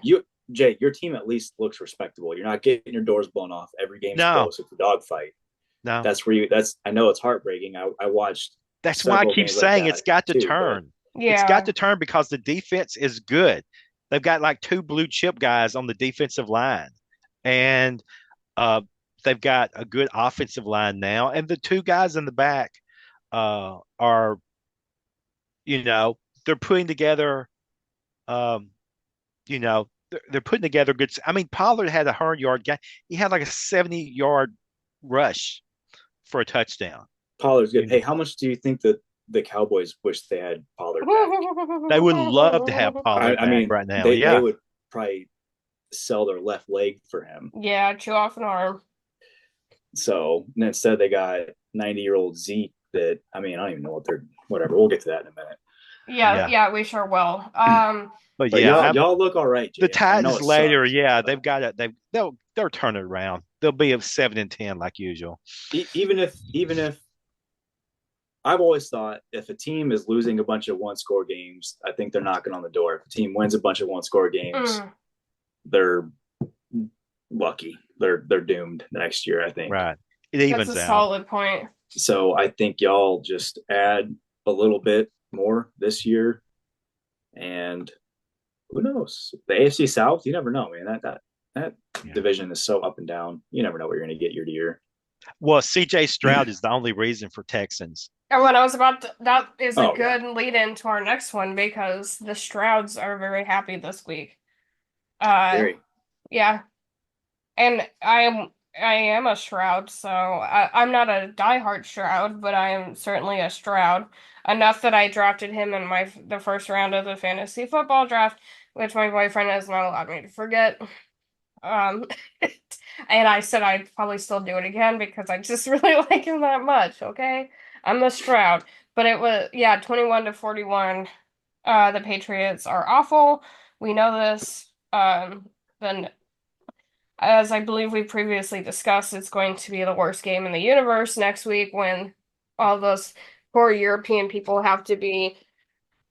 Jay, your team at least looks respectable. You're not getting your doors blown off. Every game's no, close. It's a dogfight. no. That's where you. That's I know it's heartbreaking. I watched That's why I several keep games like saying it's that got to too, but turn. It's got Yeah. to turn because the defense is good. They've got like two blue chip guys on the defensive line, and uh, they've got a good offensive line now. And the two guys in the back are, they're putting together, um, they're putting together good. I mean, Pollard had a 100-yard game. He had like a 70-yard rush for a touchdown. Pollard's good. You Hey, know, how much do you think that the Cowboys wish they had Pollard back? they would love to have I, Pollard I back mean, right now. they Yeah. would probably sell their left leg for him. Yeah, chew off an arm. So instead, they got 90-year-old Zeke. That I mean, I don't even know what they're. Whatever. We'll get to that in a minute. Yeah, Yeah. yeah, we sure will. But But yeah, y'all look all right, the Jay. I know Titans it later, sucks, yeah, but they've got it. They'll turn it around. They'll be of 7-10 like usual. even if I've always thought if a team is losing a bunch of one score games, I think they're knocking on the door. If a team wins a bunch of one score games, mm, they're lucky. They're doomed next year, I think. Right. It that's a evens out. solid point. So I think y'all just add a little bit more this year, and who knows? The AFC South, you never know, man. That Yeah. division is so up and down. You never know what you're going to get year to year. Well, CJ Stroud is the only reason for Texans. And when I was about to, that is a Oh yeah, good lead into our next one because the Strouds are very happy this week. Uh, very. yeah, and I am a Shroud, so I'm not a diehard Shroud, but I am certainly a Stroud. Enough that I drafted him in the first round of the fantasy football draft, which my boyfriend has not allowed me to forget. Um, and I said I'd probably still do it again because I just really like him that much. Okay, I'm the Stroud, but it was yeah, 21-41. The Patriots are awful. We know this. Then as I believe we previously discussed, it's going to be the worst game in the universe next week when all those poor European people have to be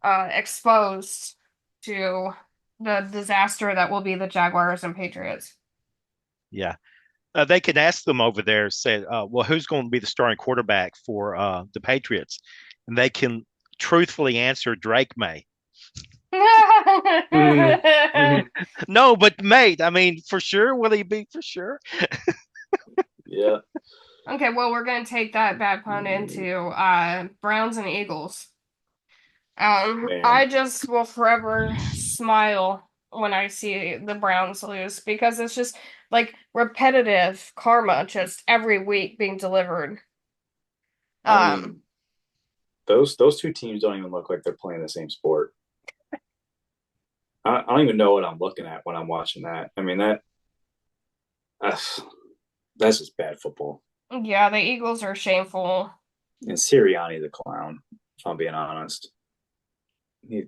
exposed to the disaster that will be the Jaguars and Patriots. Yeah. They can ask them over there, say, well, who's going to be the starting quarterback for the Patriots? And they can truthfully answer Drake May. No, but mate, I mean, for sure, will he be for sure? Yeah. Okay, well, we're going to take that bad pun into Browns and Eagles. Man, I just will forever smile when I see the Browns lose because it's just like repetitive karma just every week being delivered. I Um, mean, those two teams don't even look like they're playing the same sport. I don't even know what I'm looking at when I'm watching that. I mean that's, that's just bad football. yeah, the Eagles are shameful. And Sirianni's a clown, if I'm being honest. He,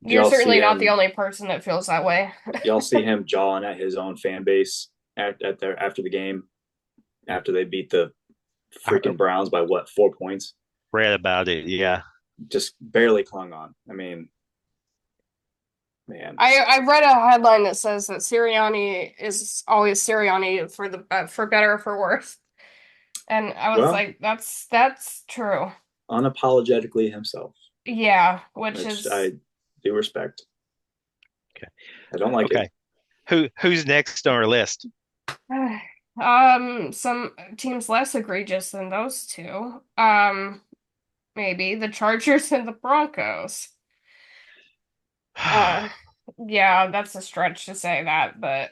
You're y'all see certainly not the him only person that feels that way. y'all see him jawing at his own fan base at their after the game after they beat the I freaking Browns by what, 4 points? read about it. Yeah. Just barely clung on. I mean, Man, I read a headline that says that Sirianni is always Sirianni for the for better or for worse, and I was well, like, that's true. unapologetically himself, Yeah, which which is I do respect. Okay. I don't like it. Okay. Who's next on our list? some teams less egregious than those two. Maybe the Chargers and the Broncos. Uh, yeah, that's a stretch to say that, but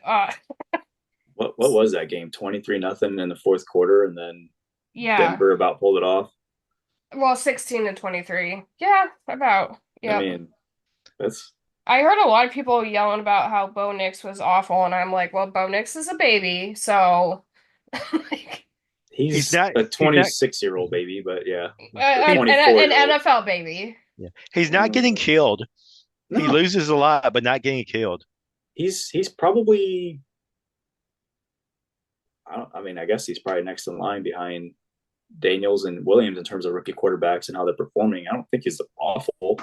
What was that game? 23-0 in the fourth quarter, and then yeah. Denver about pulled it off. Well, 16 to 23. Yeah, about. I Yep. mean, that's I heard a lot of people yelling about how Bo Nix was awful, and I'm like, well, Bo Nix is a baby, so like, He's he's not. a He's not. 26-year-old baby, but yeah, or He's an 24-year-old. NFL baby. yeah. He's not getting killed. He No, loses a lot, but not getting killed. he's probably. I mean, I guess he's probably next in line behind Daniels and Williams in terms of rookie quarterbacks and how they're performing. I don't think he's awful.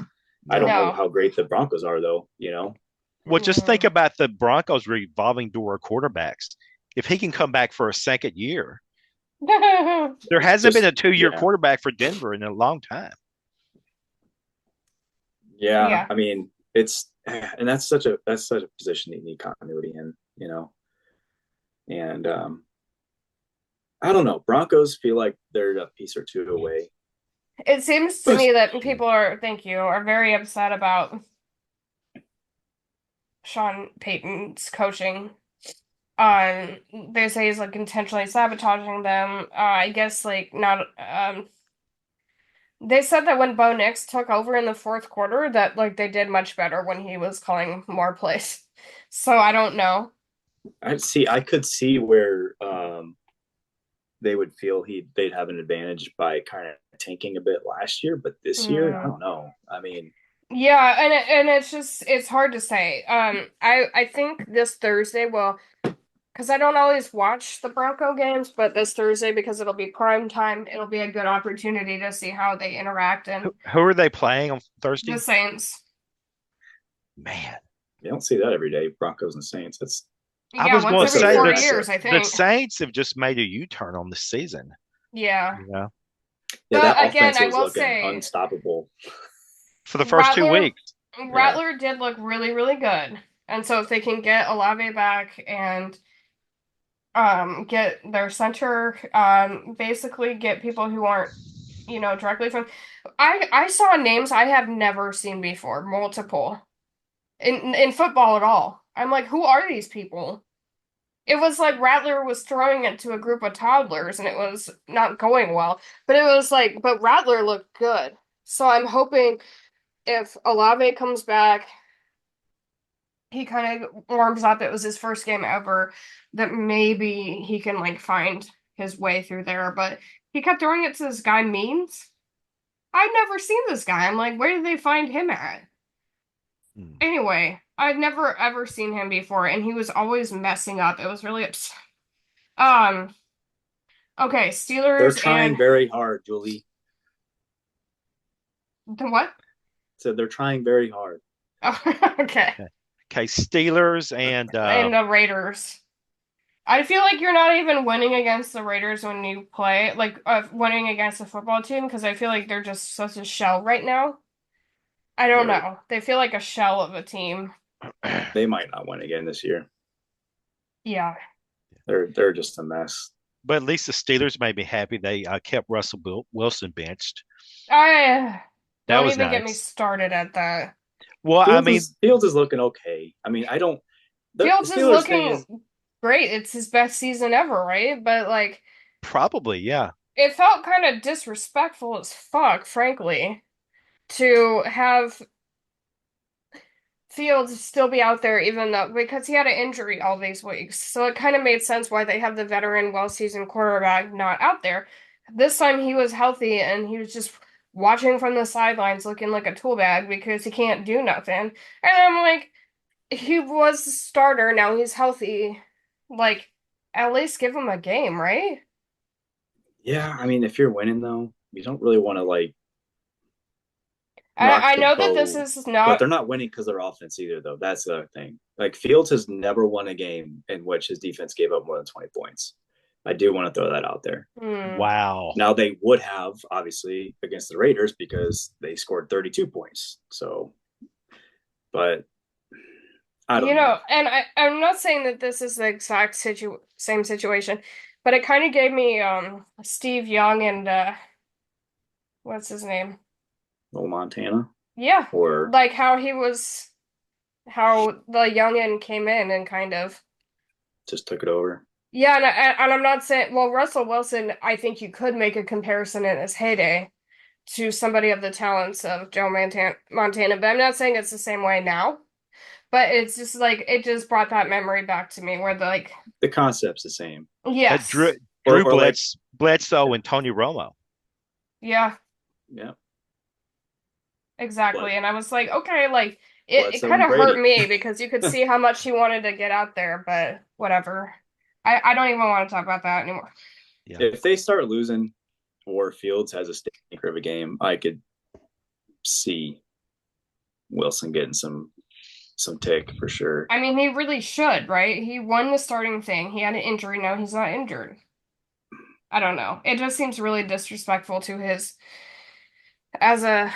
I don't No. know No. how great the Broncos are, though. You know, Well, just think Mm. about the Broncos revolving door quarterbacks. If he can come back for a second year, there hasn't been just a 2 year yeah, quarterback for Denver in a long time. yeah. Yeah. I mean, it's and that's such a position that you need continuity in. You know, and I don't know. Broncos feel like they're a piece or two away. It seems to me that people are, thank you, are very upset about Sean Payton's coaching. They say he's like intentionally sabotaging them. I guess like not. They said that when Bo Nix took over in the fourth quarter, that like they did much better when he was calling more plays. So I don't know. I see. I could see where they would feel they'd have an advantage by kind of tanking a bit last year, but this year, I Mm. don't know. I mean, Yeah, and it's just it's hard to say. I think this Thursday, well, because I don't always watch the Bronco games, but this Thursday because it'll be prime time, it'll be a good opportunity to see how they interact and Who are they playing on the Thursday? Saints. Man, you don't see that every day. Broncos and Saints. That's I Yeah, was once going to that's a every say four rare years, matchup. I the think. Saints have just made a U-turn on the season. Yeah. You know, Yeah, But that again, offense I was will looking say unstoppable. for the first two Rattler weeks. Yeah, Rattler did look really, really good. And so if they can get Olave back and get their center, basically get people who aren't, directly from I saw names I have never seen before, multiple in football at all. I'm like, who are these people? It was like Rattler was throwing it to a group of toddlers and it was not going well. But it was like, but Rattler looked good. So I'm hoping if Olave comes back, he kind of warms up. It was his first game ever, that maybe he can like find his way through there. But he kept throwing it to this guy Means. I'd never seen this guy. I'm like, where did they find him at? Hmm. Anyway, I'd never ever seen him before, and he was always messing up. It was really upset. Um, okay, they're Steelers trying and very hard, Julie. the what? So they're trying very hard. Oh, okay. Okay. Okay, Steelers and And the Raiders. I feel like you're not even winning against the Raiders when you play, like winning against a football team, because I feel like they're just such a shell right now. I don't They're know. They feel like a shell of a team. they might not win again this year. Yeah. They're just a mess. but at least the Steelers made me happy they kept Russell Wilson benched. I That don't was even get me nice. started at that. Well, I mean, Fields is looking okay. I mean, I don't the Fields is Steelers thing looking is great. It's his best season ever, right? But like probably, yeah. it felt kind of disrespectful as fuck, frankly, to have Fields still be out there even though because he had an injury all these weeks. So it kind of made sense why they have the veteran, well-seasoned quarterback not out there. This time he was healthy and he was just watching from the sidelines looking like a tool bag because he can't do nothing. And I'm like, he was the starter, now he's healthy. Like, at least give him a game, right? yeah, I mean, if you're winning though, you don't really want to like I rock the know that this boat. is But not. they're not winning because of their offense either, though. That's the other thing. Like Fields has never won a game in which his defense gave up more than 20 points. I do want to throw that out there. Hmm. Wow. Now they would have obviously against the Raiders because they scored 32 points. So, but I don't know. And I'm not saying that this is the exact same situation, but it kind of gave me Steve Young and what's his name? Little Montana Yeah, or like how the youngin came in and kind of. just took it over. Yeah, and I'm not saying, well, Russell Wilson, I think you could make a comparison in his heyday to somebody of the talents of Montana, but I'm not saying it's the same way now. But it's just like it just brought that memory back to me where like, The concept's the same. Drew yes, Drew Or like Bledsoe and Tony Romo. yeah, yeah, exactly. but And I was like, okay, like it Bledsoe kind and of hurt Brady. me because you could see how much he wanted to get out there, but whatever. I don't even want to talk about that anymore. Yeah. If they start losing or Fields has a stinker of a game, I could see Wilson getting some tick for sure. I mean, he really should, right? He won the starting thing. He had an injury. Now he's not injured. I don't know. It just seems really disrespectful to his as a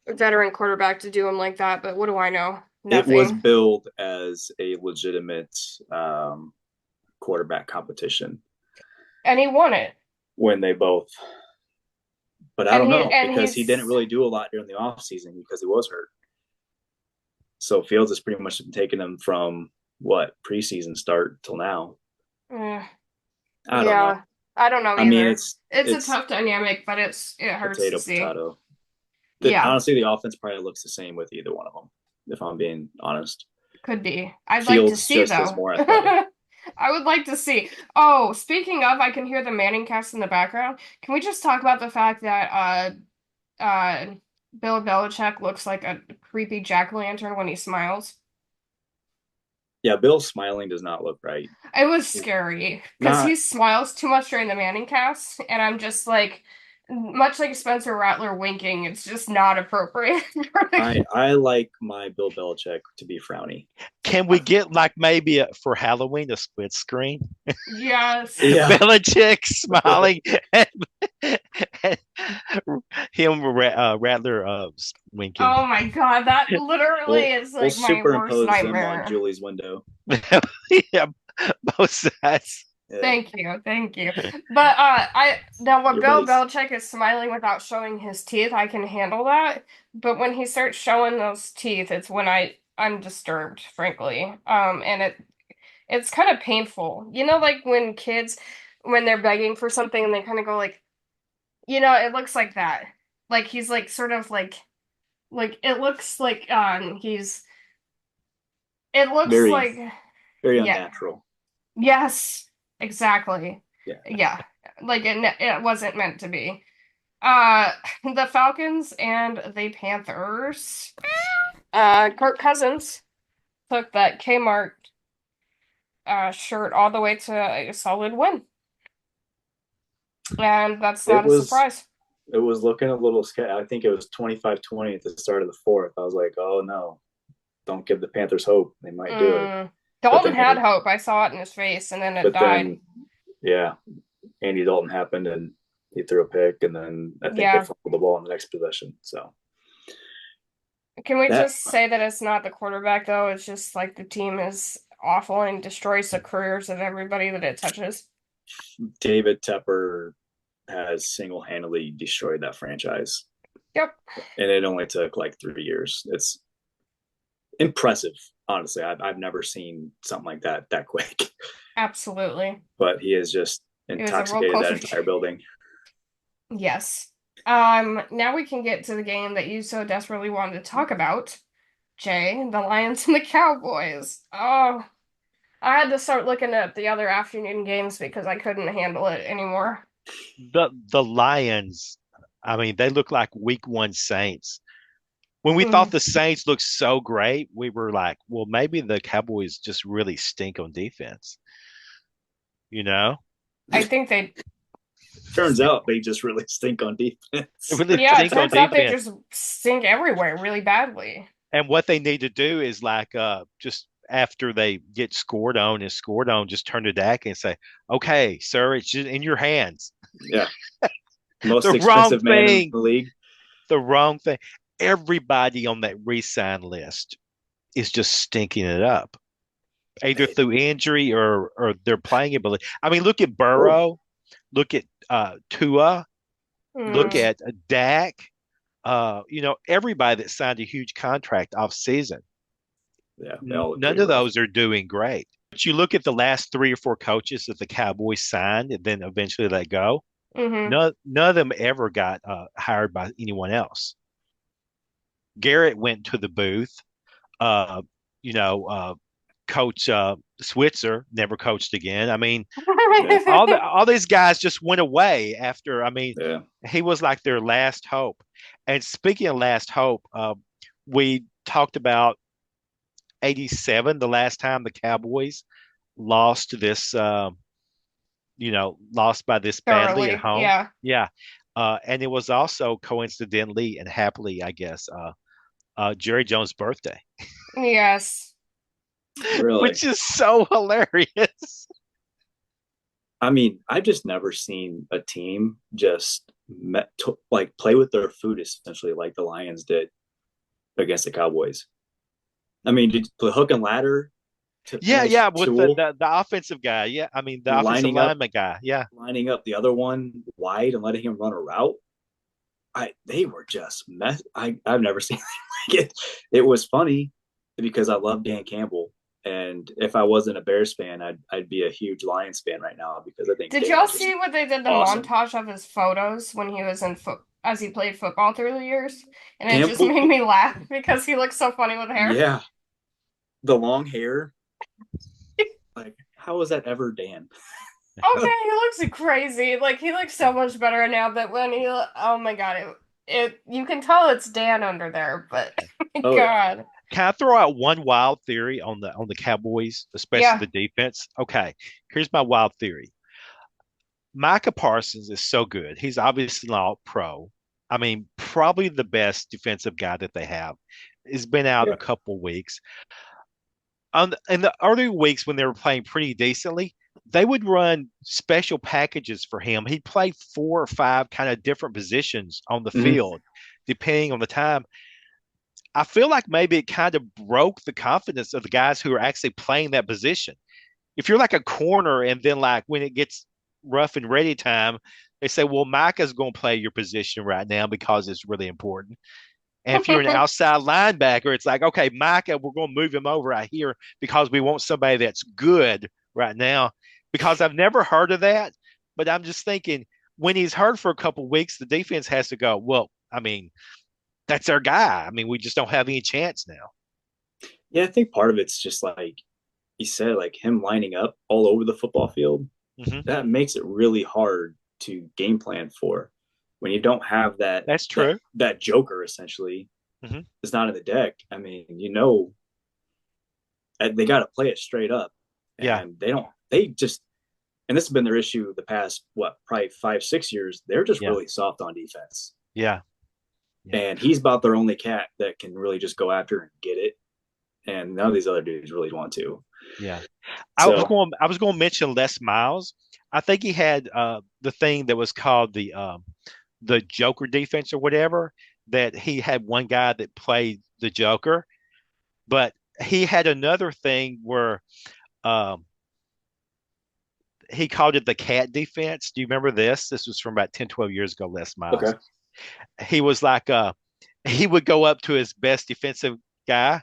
veteran quarterback to do him like that, but what do I know? It was Nothing. billed as a legitimate quarterback competition And he won it. when they both. But I And don't he know and because he didn't he's really do a lot during the offseason because he was hurt. So Fields has pretty much been taking him from what preseason start till now. eh, I don't know. yeah. I don't know I mean, either. it's It's a it's tough dynamic, but it hurts to potato see. potato. Yeah, Honestly, the offense probably looks the same with either one of them. If I'm being honest, could be. I'd like to Fields see just is though. more athletic. I would like to see. Oh, speaking of, I can hear the Manning cast in the background. Can we just talk about the fact that Bill Belichick looks like a creepy jack-o'-lantern when he smiles? Yeah, Bill smiling does not look right. It was He's scary because he not. smiles too much during the Manning cast, and I'm just like, much like Spencer Rattler winking, it's just not appropriate. I like my Bill Belichick to be frowny. Can we get like maybe for Halloween a split screen? Yes. Yeah, Belichick smiling and, and him Rattler winking. Oh my God, that literally is we'll like my worst superimpose them on nightmare. Julie's window. Yeah, both sides. Yeah, Thank you, thank you. But I now when your Bill buddies. Belichick is smiling without showing his teeth, I can handle that. But when he starts showing those teeth, it's when I'm disturbed, frankly. And it's kind of painful. You know, like when kids when they're begging for something and they kind of go like, it looks like that. Like he's like sort of like it looks like it looks Very, like very yeah. unnatural. Yes, exactly. Yeah. Yeah. Like it wasn't meant to be. Uh the Falcons and the Panthers. Kirk Cousins took that Kmart shirt all the way to a solid win. And that's It not a was surprise. it was looking a little scary. I think it was 25-20 at the start of the fourth. I was like, oh no, don't give the Panthers hope. They might do it. But Dalton then had Andy, hope. I saw it in his face, and then it but died. then yeah, Andy Dalton happened and he threw a pick, and then I think they Yeah. fumbled the ball in the next possession. So Can we that just say that it's not the quarterback, though? It's just like the team is awful and destroys the careers of everybody that it touches. David Tepper has single-handedly destroyed that franchise. Yep. And it only took like 3 years. It's impressive, honestly. I've never seen something like that quick. Absolutely. But he has just It was a roller intoxicated that coaster. entire building. Yes. Now we can get to the game that you so desperately wanted to talk about, Jay, the Lions and the Cowboys. Oh, I had to start looking at the other afternoon games because I couldn't handle it anymore. The Lions, I mean, they look like week one Saints. When we thought Mm, the Saints looked so great, we were like, well, maybe the Cowboys just really stink on defense. You know? I think they Turns out they just really stink on They defense. really Yeah, it stink on turns out they defense. just stink everywhere really badly. And what they need to do is like just after they get scored on, just turn to Dak and say, "Okay, sir, it's just in your hands." Yeah, most The wrong expensive man in thing. the league. The wrong thing. Everybody on that re-sign list is just stinking it up, either through injury or their playing ability. I mean, look at Oh, Burrow, look at Tua, look Hmm. at Dak. Everybody that signed a huge contract off season. yeah, they all look None pretty of rough. those are doing great. But you look at the last three or four coaches that the Cowboys signed, and then eventually they go. Hmm. None of them ever got hired by anyone else. Garrett went to the booth. Uh, you know, Coach Switzer never coached again. I mean, Yeah, all these guys just went away after. I mean, yeah. he was like their last hope. And speaking of last hope, we talked about '87, the last time the Cowboys lost this, lost by this badly at Thoroughly, home. yeah. Yeah. And it was also coincidentally and happily, I guess, Jerry Jones' birthday, Yes. Really. which is so hilarious. I mean, I've just never seen a team just like play with their food essentially like the Lions did against the Cowboys. I mean, did the hook and ladder to Yeah, punish yeah, with Tool, the offensive guy. Yeah, I mean the offensive lining up lineman guy. Yeah, lining up the other one wide and letting him run a route. They were just mess. I've never seen like it. It was funny because I love Dan Campbell, and if I wasn't a Bears fan, I'd be a huge Lions fan right now because I think Did Dan y'all is just see what they did the awesome. montage of his photos when he was in foot as he played football through the years? And it just Campbell, made me laugh because he looks so funny with hair. yeah, the long hair. Like, how was that ever Dan? Okay, he looks crazy. Like he looks so much better now that when he oh my God, it you can tell it's Dan under there, but my Oh yeah, God. can I throw out one wild theory on the Cowboys, especially Yeah. the defense? Okay, here's my wild theory. Micah Parsons is so good. He's obviously not all pro. I mean, probably the best defensive guy that they have. He's been out a yeah. couple weeks. In the early weeks when they were playing pretty decently, they would run special packages for him. He'd play four or five kind of different positions on the Mm-hmm. field, depending on the time. I feel like maybe it kind of broke the confidence of the guys who are actually playing that position. If you're like a corner and then like when it gets rough and ready time, they say, well, Micah's going to play your position right now because it's really important. And if you're an outside linebacker, it's like, okay, Micah, we're going to move him over right here because we want somebody that's good right now. Because I've never heard of that, but I'm just thinking when he's hurt for a couple of weeks, the defense has to go, well, I mean, that's our guy. I mean, we just don't have any chance now. Yeah, I think part of it's just like you said, like him lining up all over the football field. Mm-hmm. That makes it really hard to game plan for when you don't have that That's that true. that joker essentially Mm-hmm. is not in the deck. I mean, they got to play it straight up, Yeah. and they don't. They just and this has been their issue the past probably 5-6 years. They're just Yeah. really soft on defense, Yeah. Yeah. and he's about their only cat that can really just go after and get it. And none of these other dudes really want to. Yeah. So I was going to mention Les Miles. I think he had the thing that was called the Joker defense or whatever, that he had one guy that played the Joker, but he had another thing where um, he called it the cat defense. Do you remember this? This was from about 10, 12 years ago, Les okay, Miles. He was like he would go up to his best defensive guy.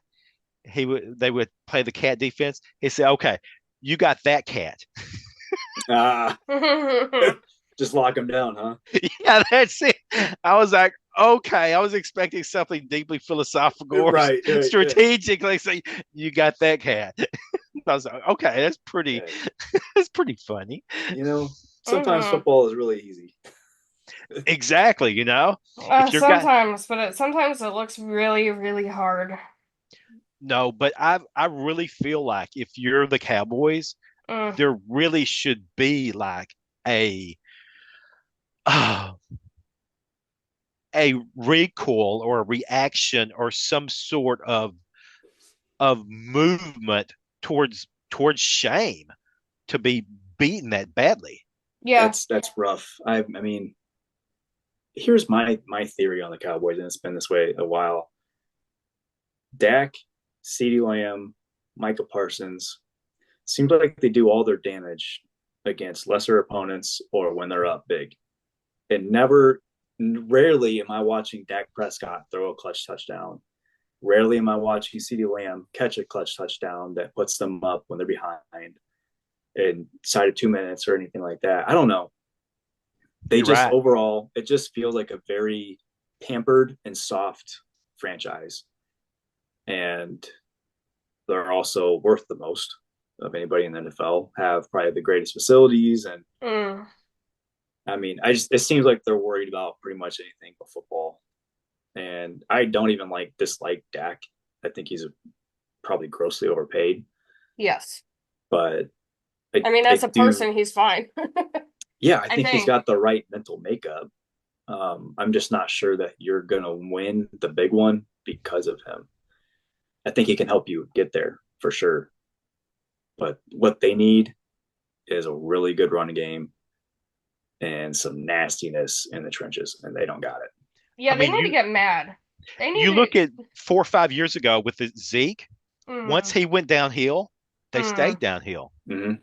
They would play the cat defense. He said, okay, you got that cat. ah, just lock them down, huh? Yeah, that's it. I was like, okay. I was expecting something deeply philosophical or Right, right, yeah. strategic. Like, say, you got that cat. I was like, okay, Yeah. that's pretty funny. Sometimes Hmm. football is really easy. Exactly. If you're got Sometimes, but sometimes it looks really, really hard. no, but I really feel like if you're the Cowboys, Mm. there really should be like a uh, a recoil or a reaction or some sort of movement towards shame to be beaten that badly. Yeah. That's rough. I mean, here's my theory on the Cowboys, and it's been this way a while. Dak, CeeDee Lamb, Micah Parsons seems like they do all their damage against lesser opponents or when they're up big. It never, rarely am I watching Dak Prescott throw a clutch touchdown. Rarely am I watching CeeDee Lamb catch a clutch touchdown that puts them up when they're behind inside of 2 minutes or anything like that. I don't know. They You're just right. overall, it just feels like a very pampered and soft franchise. And they're also worth the most of anybody in the NFL, have probably the greatest facilities. And Mm. I mean, it seems like they're worried about pretty much anything but football. And I don't even dislike Dak. I think he's probably grossly overpaid, Yes. but I mean, I as a do, person, he's fine. yeah, I I think he's think. got the right mental makeup. I'm just not sure that you're going to win the big one because of him. I think he can help you get there for sure. But what they need is a really good run game and some nastiness in the trenches, and they don't got it. I Yeah, they mean, need to get mad. They you need look at 4 or 5 years ago with the Zeke. to. Once he went downhill, they stayed downhill. Mm-hmm.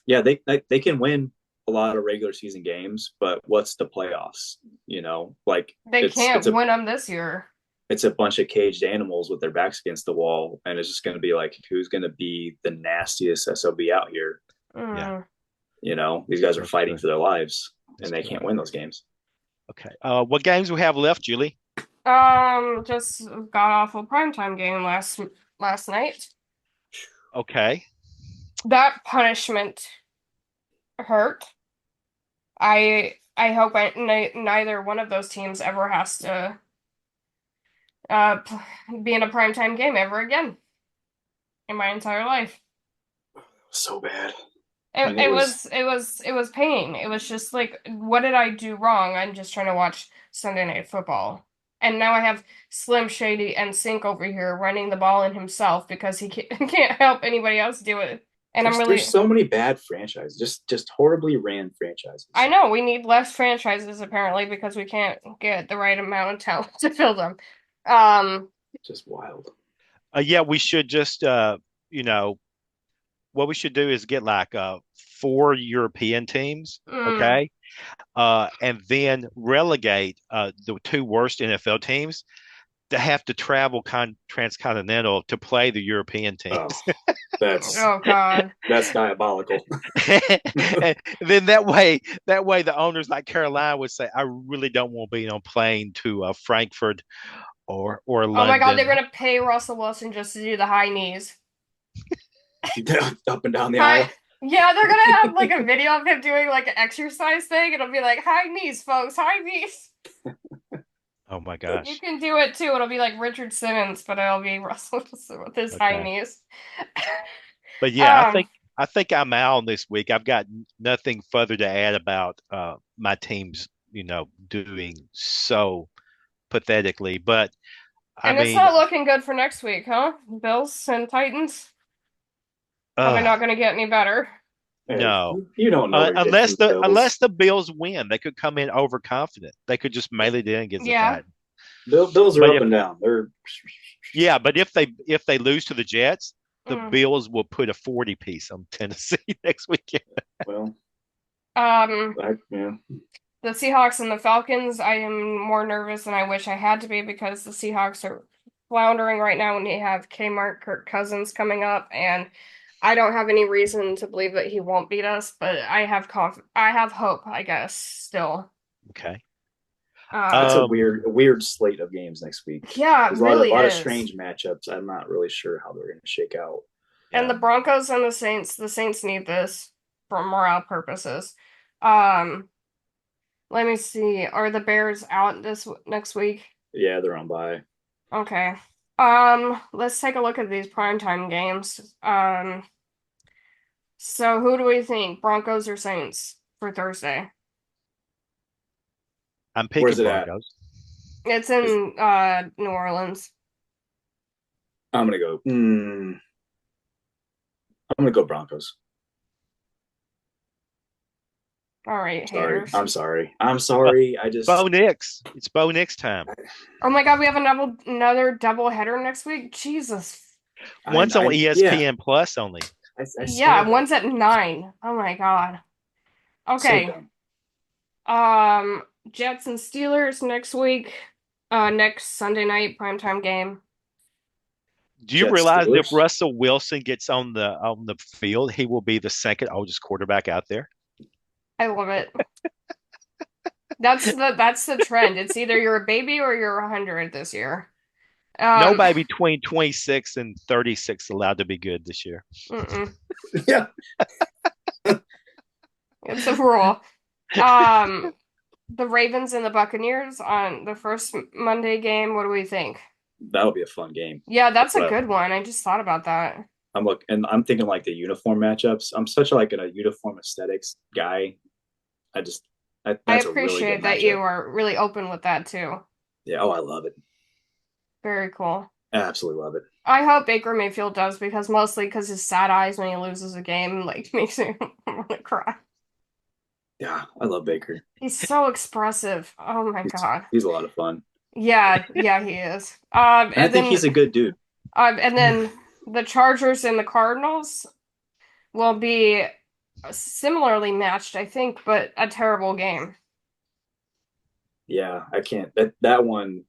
Yeah, they can win a lot of regular season games, but what's the playoffs? You know, like They it's can't win them this year. it's a bunch of caged animals with their backs against the wall, and it's just going to be like who's going to be the nastiest sob out here. Yeah, Mm. You know, these guys are that's fighting true. for their lives, That's and they true. can't win those games. Okay. What games we have left, Julie? Just got off a primetime game last night. Okay. That punishment hurt. I hope neither one of those teams ever has to be in a primetime game ever again in my entire life. So bad. It, And it it was was it was it was pain. It was just like, what did I do wrong? I'm just trying to watch Sunday Night Football. And now I have Slim Shady and Sink over here running the ball in himself because he can't help anybody else do it. And I'm there's really, so many bad franchises, just horribly ran I franchises. know we need less franchises apparently because we can't get the right amount of talent to fill them. Um, Just wild. Yeah, we should just you know, what we should do is get like 4 European teams, mm, okay? And then relegate the two worst NFL teams to have to travel transcontinental to play the European Oh, teams. that's oh God. that's diabolical. And then that way the owners like Caroline would say, I really don't want to be on a plane to Frankfurt or Oh my God, they're London. gonna pay Russell Wilson just to do the high knees. Up and down the Hi. aisle. Yeah, they're gonna have like a video of him doing like an exercise thing. It'll be like high knees, folks, high knees. Oh my You gosh. can do it too. It'll be like Richard Simmons, but it'll be Russell Wilson with his high Okay. knees. But yeah, I Um, think I think I'm out this week. I've got nothing further to add about my team's, doing so pathetically. But I and it's mean, not looking good for next week, huh? Bills and Titans. Probably uh, not gonna get any better. Hey, no. you don't know what you're getting Unless from the the Bills. unless the Bills win, they could come in overconfident. They could just mail it in against the Yeah. Titans. Bills are But up if and down. They're Yeah, but if they lose to the Jets, the Mm. Bills will put a 40 piece on Tennessee next weekend. well, Um, yeah. the Seahawks and the Falcons, I am more nervous than I wish I had to be because the Seahawks are floundering right now when you have Kmart Kirk Cousins coming up, and I don't have any reason to believe that he won't beat us, but I have hope, I guess, still. Okay. That's Um, a weird slate of games next week. yeah, it There's a really lot of is. strange matchups. I'm not really sure how they're going to shake out. And the Yeah. Broncos and the Saints need this for morale purposes. Um, let me see. Are the Bears out this next week? Yeah, they're on bye. Okay. Let's take a look at these primetime games. So who do we think? Broncos or Saints for Thursday. I'm picking Where's it at? Broncos. It's in New Orleans. I'm gonna go. I'm gonna go Broncos. All right, Sorry, haters. I'm sorry. I'm sorry. I just Bo Nix. It's Bo Nix time. Oh my God, we have another double header next week. Jesus. One's on ESPN Plus only. Yeah, one's at 9. Oh my God. Okay. Jets and Steelers next week. Next Sunday night primetime game. Do you realize if Russell Wilson gets on the field, he will be the second oldest quarterback out there? I love it. That's the trend. It's either you're a baby or you're 100 this year. Nobody between 26 and 36 allowed to be good this year. Yeah. It's a rule. The Ravens and the Buccaneers on the first Monday game. What do we think? That'll be a fun game. Yeah, that's a good one. I just thought about that. I'm thinking like the uniform matchups. I'm such a uniform aesthetics guy. I appreciate that you are really open with that too. Yeah. Oh, I love it. Very cool. I absolutely love it. I hope Baker Mayfield does because his sad eyes when he loses a game makes me want to cry. Yeah, I love Baker. He's so expressive. Oh my God. He's a lot of fun. Yeah, he is. I think he's a good dude. And then the Chargers and the Cardinals will be similarly matched, I think, but a terrible game. Yeah, I can't. That one.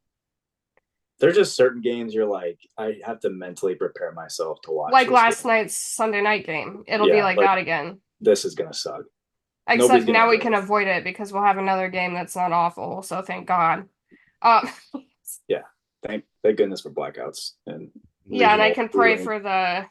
There's just certain games you're like, I have to mentally prepare myself to watch. Like last night's Sunday night game. It'll be like that again. This is going to suck. Except now we can avoid it because we'll have another game that's not awful. So thank God. Yeah. Thank goodness for blackouts. And I can pray for the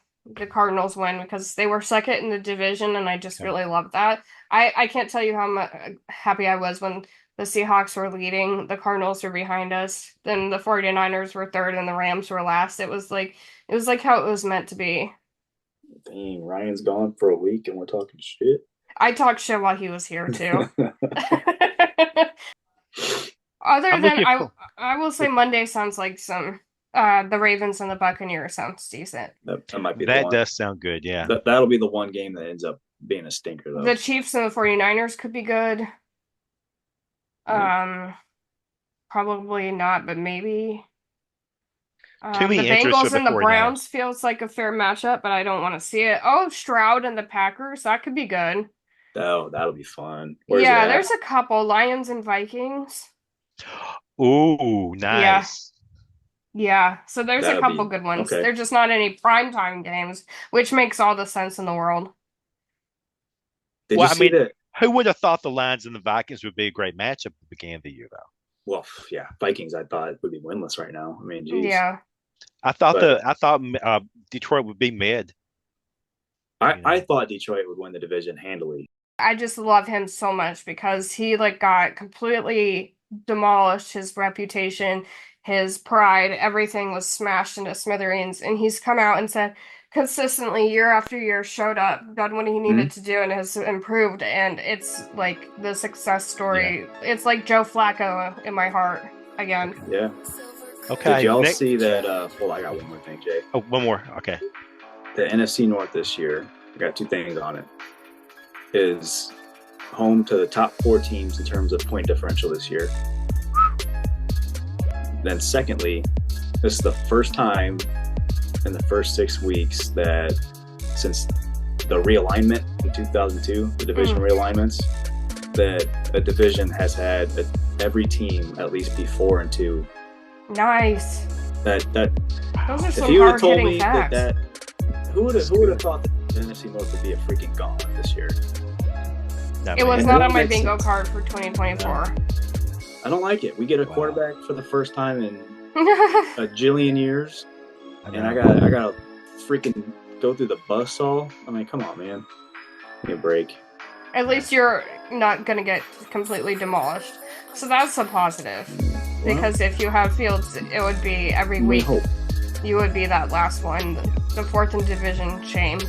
Cardinals win because they were second in the division and I just really love that. I can't tell you how happy I was when the Seahawks were leading, the Cardinals were behind us, then the 49ers were third and the Rams were last. It was like how it was meant to be. Dang, Ryan's gone for a week and we're talking shit. I talked shit while he was here too. I will say Monday sounds like some the Ravens and the Buccaneers sounds decent. That might be that does sound good, yeah. That'll be the one game that ends up being a stinker though. The Chiefs and the 49ers could be good. Probably not, but maybe. The Bengals and the Browns feels like a fair matchup, but I don't want to see it. Oh, Stroud and the Packers, that could be good. Oh, that'll be fun. There's a couple. Lions and Vikings. Ooh, nice. Yeah. So there's a couple good ones. Okay. They're just not any primetime games, which makes all the sense in the world. Did you see that? Who would have thought the Lions and the Vikings would be a great matchup at the beginning of the year, though? Well, yeah, Vikings. I thought would be winless right now. I mean, geez. Yeah. I thought Detroit would be mid. I thought Detroit would win the division handily. I just love him so much because he got completely demolished. His reputation, his pride, everything was smashed into smithereens, and he's come out and said consistently year after year, showed up, done what he needed to do, and has improved. And it's like the success story. Yeah. It's like Joe Flacco in my heart again. Yeah. Okay. Did y'all see that? Well, I got one more thing, Jay. Oh, one more. Okay. The NFC North this year, I got two things on it, is home to the top 4 teams in terms of point differential this year. Then secondly, this is the first time in the first 6 weeks that since the realignment in 2002, the division realignments, that a division has had every team at least be 4-2. Nice. That those are some if you would have told hard-hitting me facts. that who would have thought that the NFC North would be a freaking gauntlet this year? It was not on my bingo card for 2024. I don't like it. We get a quarterback for the first time in a jillion years, and I gotta freaking go through the buzzsaw. I mean, come on, man. Give me a break. At least you're not gonna get completely demolished, so that's a positive. Because if you have Fields, it would be every week. You would be that last one, the 4th in division. Shame.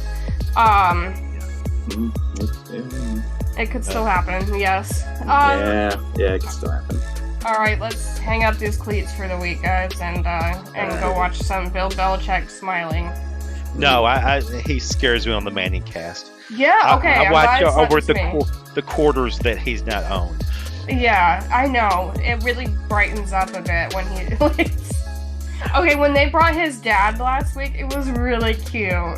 It could still happen, yes. Yeah, it can still happen. Alright, let's hang up these cleats for the week, guys, and go watch some Bill Belichick smiling. No, he scares me on the Manning cast. Yeah, okay. I watch over the the quarters that he's not owned. Yeah, I know. It really brightens up a bit when he Okay, when they brought his dad last week, it was really cute.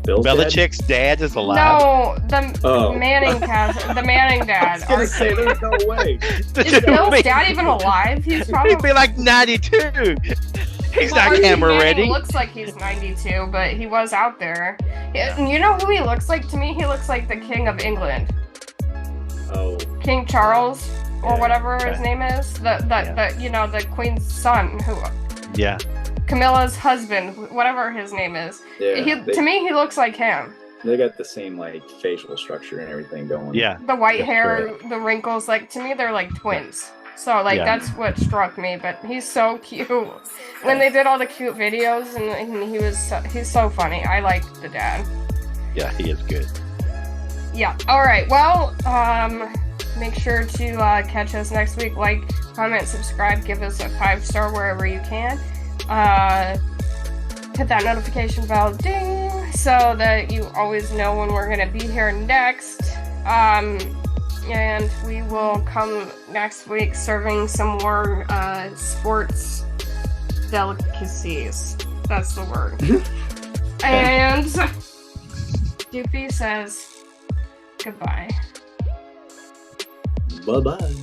Belichick's dad is alive? No, the Manning cast, the Manning dad. I was gonna say, there's no way. Is Bill's dad even alive? He's probably... He'd be like 92. He's not Archie camera Manning ready. Looks like he's 92, but he was out there. You know who he looks like to me? He looks like the King of England. Oh. King Charles, or whatever his name is. The Queen's son, who... Yeah. Camilla's husband, whatever his name is. Yeah, to me, he looks like him. They got the same facial structure and everything going. Yeah. The white hair, the wrinkles, to me, they're like twins. So that's what struck me. But he's so cute. When they did all the cute videos, and he's so funny. I like the dad. Yeah, he is good. Yeah. All right. Well, make sure to catch us next week. Like, comment, subscribe, give us a 5-star wherever you can. Hit that notification bell, ding, so that you always know when we're gonna be here next. And we will come next week serving some more sports delicacies. That's the word. And Doofy says goodbye. Bye-bye.